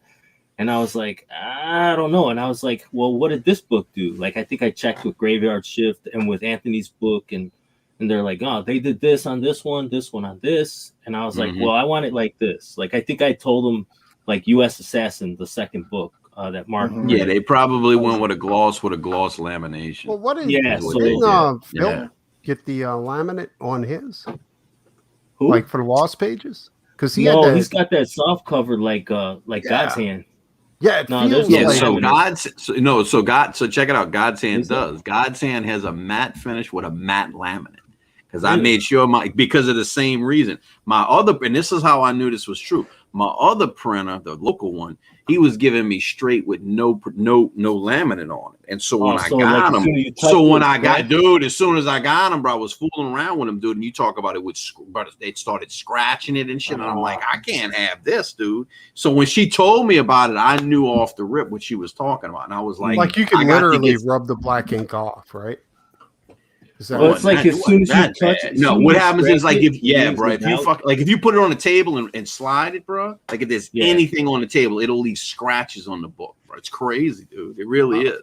And I was like, I don't know. And I was like, well, what did this book do? Like, I think I checked with Graveyard Shift and with Anthony's book. And they're like, oh, they did this on this one on this. And I was like, well, I want it like this. Like, I think I told them like U.S. Assassin, the second book that Mark. Yeah, they probably went with a gloss lamination. Well, what did so Phil get the laminate on his? Who? Like for the lost pages? Because he No, had that. he's got that soft cover like God's Hand. Yeah, it No, feels there's Yeah, like so laminate. so check it out. God's Hand Is it? does. God's Hand has a matte finish with a matte laminate. Because I made sure because of the same reason. My other, and this is how I knew this was true. My other printer, the local one, he was giving me straight with no laminate on it. And so when I got him, as soon as I got him, bro, I was fooling around with him, dude. And you talk about it but they started scratching it and shit. And I'm like, I can't have this, dude. So when she told me about it, I knew off the rip what she was talking about. And I was like you can literally rub the black ink off, right? Well, it's like as soon as you touch it. No, what happens is like if if if you put it on the table and slide it, bro, like if there's anything on the table, it'll leave scratches on the book, bro. It's crazy, dude. It really is.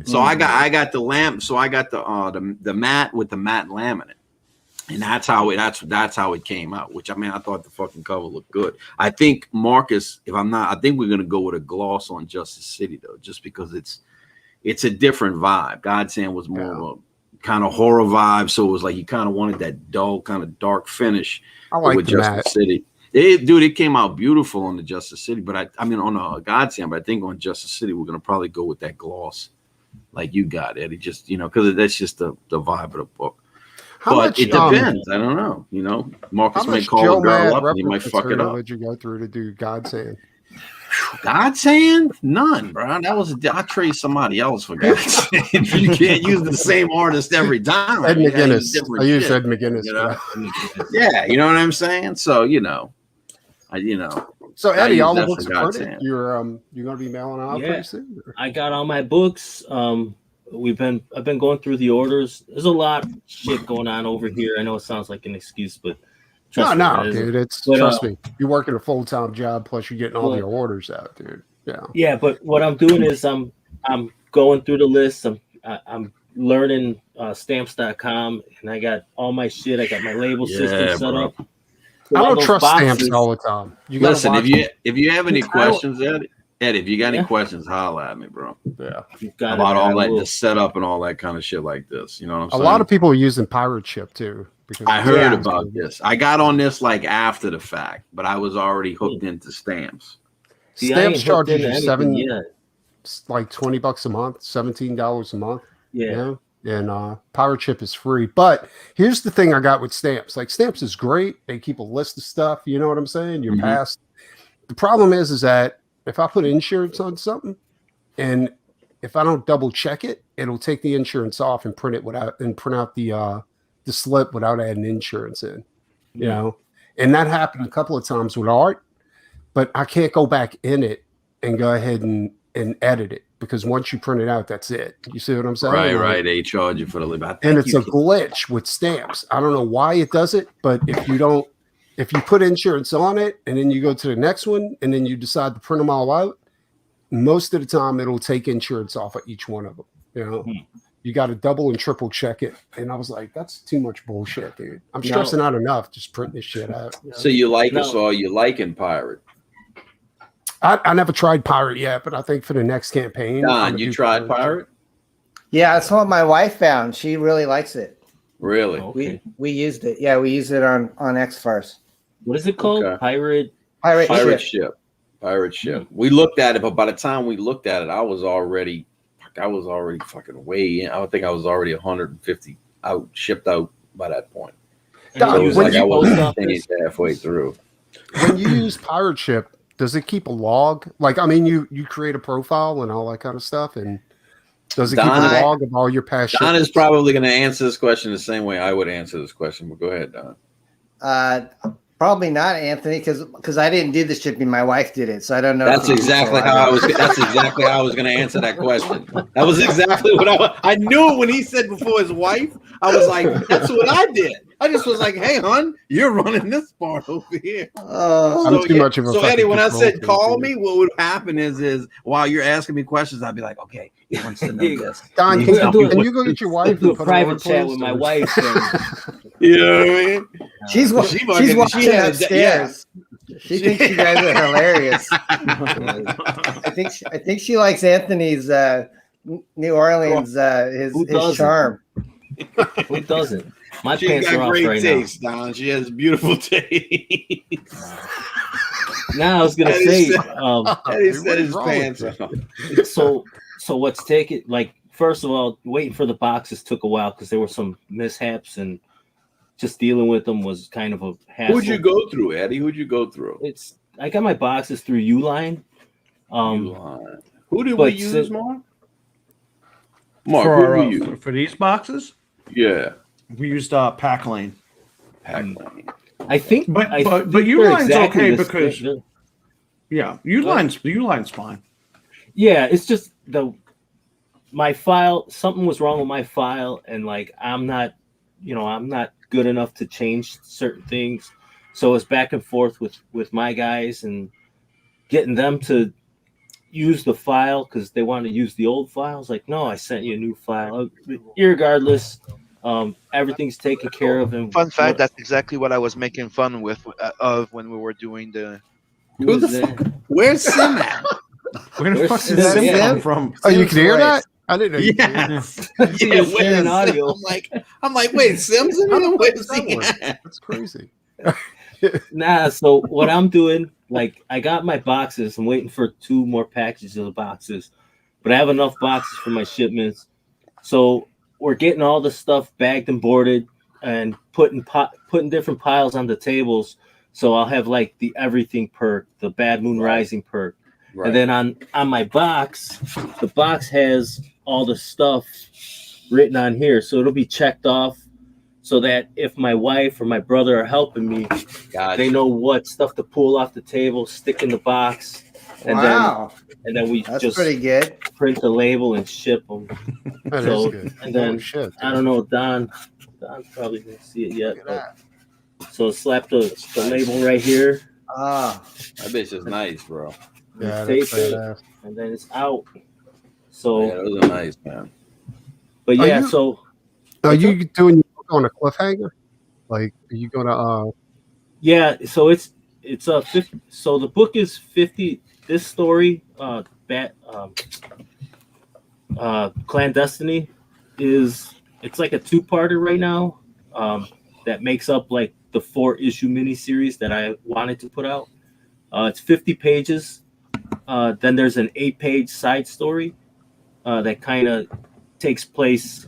So I got the lamp. So I got the matte with the matte laminate, And that's how it came out. Which I mean, I thought the fucking cover looked good. I think Marcus, I think we're gonna go with a gloss on Justice City though, just because it's a different vibe. Godsend was more of a kind of horror vibe, so it was like you kind of wanted that dull, kind of dark finish. I like with Justice City. It came out beautiful on the Justice City, but I mean on Godsend, but I think on Justice City we're gonna probably go with that gloss, like you got, Eddie. Just because that's just the vibe of the book. But it depends. I don't know. Marcus might call a girl up and he might fuck it up. Did you go through to do Godsend? Godsend? None, bro. I trade somebody else for Godsend. You can't use the same artist every time. Ed McGuinness. I use Ed McGuinness. Yeah, you know what I'm saying? So So Eddie, all the books are printed. You're gonna be mailing out pretty soon? Or? I got all my books. I've been going through the orders. There's a lot of shit going on over here. I know it sounds like an excuse, but no, dude. Trust me. You're working a full-time job, plus you're getting all your orders out, dude. Yeah. Yeah, but what I'm doing is I'm going through the list. I'm learning stamps.com, and I got all my shit. I got my label system set up. I don't trust stamps all the time. Listen, if you have any questions, Ed, if you got any questions, holla at me, bro. Yeah. About all that, the setup and all that kind of shit like this. You know what I'm saying? A lot of people are using Pirate Ship too. I heard about this. I got on this like after the fact, but I was already hooked into stamps. Stamps charges you like $20 a month, $17 a month. Yeah. And Pirate Ship is free. But here's the thing I got with stamps. Like stamps is great. They keep a list of stuff. You know what I'm saying? You're past. The problem is that if I put insurance on something and if I don't double check it, it'll take the insurance off and print out the slip without adding insurance in, you know? And that happened a couple of times with art, but I can't go back in it and go ahead and edit it because once you print it out, that's it. You see what I'm saying? Right. They charge you for the lip. And it's a glitch with stamps. I don't know why it does it, but if you put insurance on it and then you go to the next one and then you decide to print them all out, most of the time it'll take insurance off of each one of them. You know, you got to double and triple check it. And I was like, that's too much bullshit, dude. I'm stressing out enough just printing this shit out. You know? So you like us all? You liking Pirate? I never tried Pirate yet, but I think for the next campaign. Don, you tried Pirate? Yeah, that's what my wife found. She really likes it. Really? Okay. We used it. Yeah, we used it on X-Force. What is it called? Okay. Pirate Ship. Pirate Ship. We looked at it, but by the time we looked at it, I was already fucking way in. I think I was already 150 shipped out by that point. Don, so it was like I wasn't finished halfway through. When you use Pirate Ship, does it keep a log? Like, I mean, you create a profile and all that kind of stuff, and does it keep a log of all your past? Don is probably going to answer this question the same way I would answer this question. But go ahead, Don. Probably not, Anthony, because I didn't do the shipping. My wife did it, so I don't know. That's exactly how I was. That's exactly how I was going to answer that question. That was exactly what I knew it when he said before his wife. I was like, that's what I did. I just was like, hey, hon, you're running this part over here. I'm too much of a. So Eddie, when I said call me, what would happen is while you're asking me questions, I'd be like, okay, he wants to know this. Don, can you go get your wife do a private chat with my wife? You know what I mean? She's watching upstairs. She thinks you guys are hilarious. I think she likes Anthony's New Orleans his charm. Who doesn't? My She's pants got are off great right taste, Don. She has beautiful taste. Now I was gonna say, Eddie said his pants off. So what's taking, like, first of all, waiting for the boxes took a while because there were some mishaps and just dealing with them was kind of a hassle. Who'd you go through, Eddie? Who'd you go through? I got my boxes through Uline. Who did we use, Mark? Mark, who did we use? For these boxes? Yeah. We used Pack Lane. I think, but Uline's okay because Uline's fine. Yeah, it's just my file. Something was wrong with my file, and like I'm not good enough to change certain things. So it's back and forth with my guys and getting them to use the file because they want to use the old files. Like, no, I sent you a new file. Irregardless, Everything's taken care of. And Fun fact: that's exactly what I was making fun of when we were doing the. Who the fuck? Where's Sim at? Where the Where's fuck did Sim? Sim Yeah. come from? Oh, you can hear that? I didn't know. You could hear that. Yes. He Yeah, was where's sharing Sim? audio. I'm like, wait, Sim's in How the here? fuck Where's does that he work? at? That's crazy. Nah, so what I'm doing, like, I got my boxes. I'm waiting for 2 more packages of the boxes, but I have enough boxes for my shipments. So we're getting all the stuff bagged and boarded and putting different piles on the tables. So I'll have like the everything perk, the Bad Moon Rising perk, and then on my box, the box has all the stuff written on here, so it'll be checked off. So that if my wife or my brother are helping me, they know what stuff to pull off the table, stick in the box, and Wow, then we that's just pretty good. print the label and ship them. That So, is good. and then Holy shit, I don't know, Don probably didn't see it yet, but so slap the label right here, Ah, That bitch is nice, bro. Yeah, tape that's it, badass. and then it's out. So, Yeah, those are nice, man. but Are yeah, you- so Are you doing your book on a cliffhanger? Like, are you gonna? yeah, so it's 50, so the book is 50. This story, Clandestiny, it's like a 2-parter right now. That makes up like the 4-issue miniseries that I wanted to put out. It's 50 pages. Then there's an 8-page side story that kind of takes place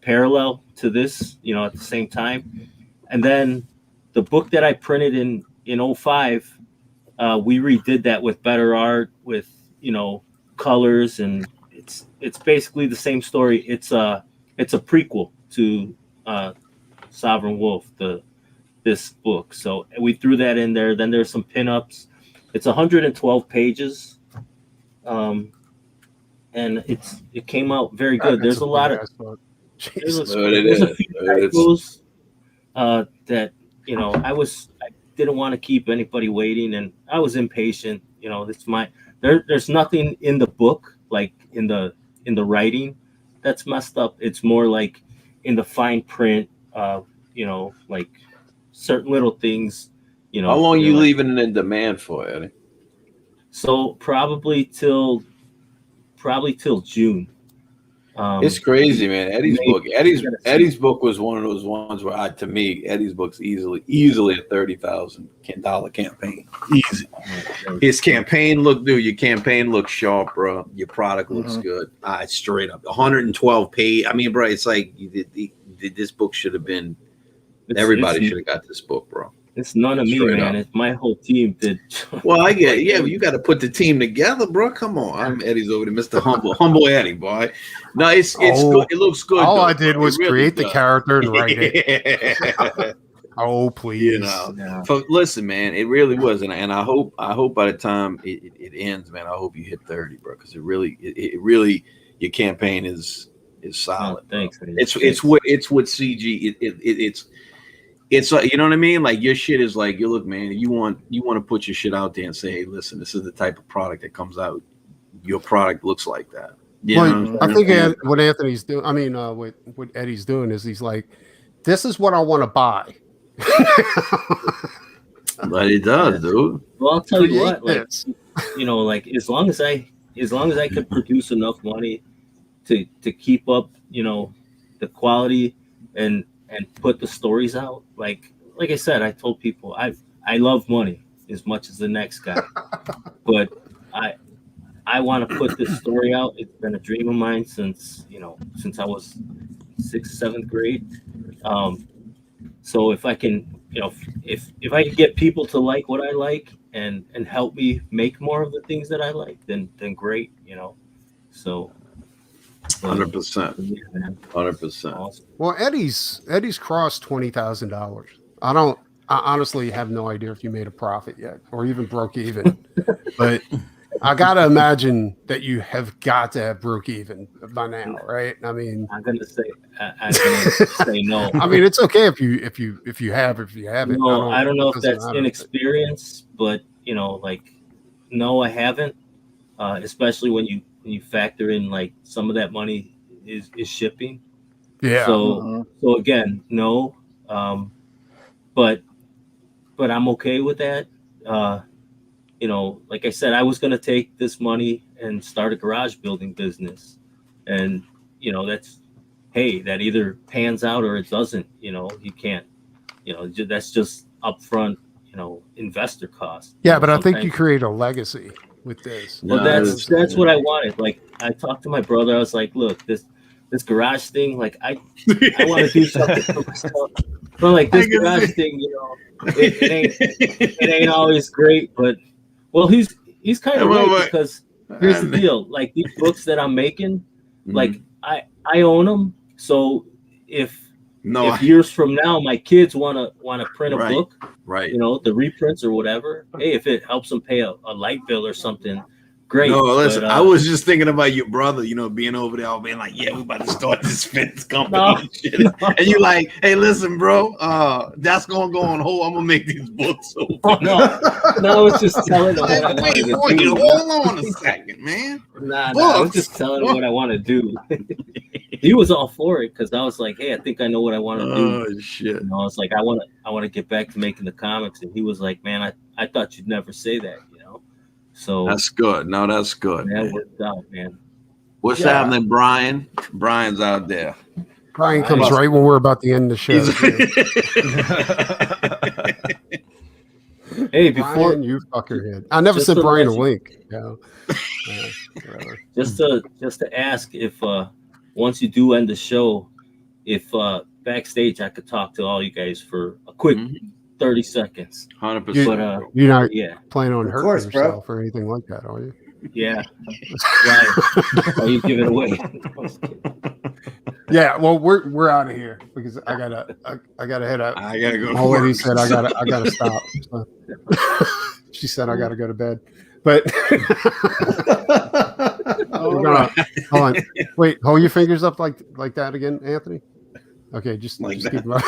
parallel to this, at the same time. And then the book that I printed in 05, we redid that with better art, with colors, and it's basically the same story. It's a prequel to Sovereign Wolf, this book. So we threw that in there. Then there's some pinups. It's 112 pages, and it came out very good. There's a lot of there's a few typos that I didn't want to keep anybody waiting, and I was impatient. It's there's nothing in the book, like in the writing, that's messed up. It's more like in the fine print, like certain little things. How long they're you like- leaving it in demand for, Eddie? So probably till June. It's crazy, man. Eddie's maybe- book. Eddie's book was one of those ones where, to me, Eddie's book's easily a $30,000 campaign. Easy. His campaign your campaign looks sharp, bro. Your product looks good. Straight up, 112 page. I mean, bro, it's like this book should have been. Everybody should have got this book, bro. It's none of me, Straight man. up. It's my whole team did. Well, I get it. Yeah, but you got to put the team together, bro. Come on, I'm Eddie's over there, Mr. Humble Eddie, boy. No, it's good. It looks good. All though, I did bro. was It really create the does. character and write it. Oh, please. So listen, man, it really was, and I hope by the time it ends, man, I hope you hit 30, bro, because it really your campaign is solid. Oh, thanks. Man. It's what CG. It's like, you know what I mean? Like, your shit is like, you look, man, you want to put your shit out there and say, hey, listen, this is the type of product that comes out. Your product looks like that. You know? I think what Anthony's doing, what Eddie's doing is he's like, this is what I want to buy. But it does, dude. Well, I'll tell you what, Create like, this. like as long as I could produce enough money to keep up, the quality and put the stories out. Like I said, I told people I love money as much as the next guy, but I want to put this story out. It's been a dream of mine since I was 6th, 7th grade. So if I can, if I can get people to like what I like and help me make more of the things that I like, then great, So 100%. 100%. Awesome. Well, Eddie's crossed $20,000. I honestly have no idea if you made a profit yet or even broke even, but I gotta imagine that you have got to have broke even by now, right? I mean, I'm gonna say no. I mean, it's okay if you haven't. No, I don't know if it doesn't that's matter. inexperience, but no, I haven't. Especially when you factor in like some of that money is shipping. Yeah. So again, no. But I'm okay with that. You know, like I said, I was going to take this money and start a garage building business, and you know, that's, hey, that either pans out or it doesn't. You know, you can't. You know, that's just upfront, you know, investor cost. Yeah, You know, but I think you sometimes- create a legacy with this. Well, that's what I wanted. Like, I talked to my brother. I was like, look, this garage thing, like, I want to do something for myself. But like this garage thing, you know, it ain't always great. But well, he's kind of right, because here's the deal. Like, these books that I'm making, like I own them. So if years from now my kids want to print a book, right? You know, the reprints or whatever. Hey, if it helps them pay a light bill or something, great. No, listen, but, I was just thinking about your brother, you know, being over there, all being like, yeah, we about to start this fence company. and shit. And you like, hey, listen, bro, that's going to go on hold. I'm going to make these books. No, I was just telling him what I wanted to do. Hold on a second, man. Nah, I was just telling him what I want to do. He was all for it, because I was like, hey, I think I know what I want to do. Oh, shit. You know, I was like, I want to get back to making the comics. And he was like, man, I thought you'd never say that, you know? So that's good. No, that's good. That worked out, man. What's happening, Brian? Brian's out there. Brian comes right when we're about to end the show. Hey, before Brian, you fuckerhead. I never sent Brian a link. Yeah. Just to ask if once you do end the show, if backstage I could talk to all you guys for a quick 30 seconds. 100%. But you're not yeah, planning on Of hurting course, bro. yourself or anything like that, are you? yeah. Right. Or you give it away. Yeah, well, we're out of here because I gotta head out. I gotta go. My lady said I gotta stop. So. She said I gotta go to bed. But we're gonna, hold on. Wait, hold your fingers up like that again, Anthony. Okay, just Like keep that. going.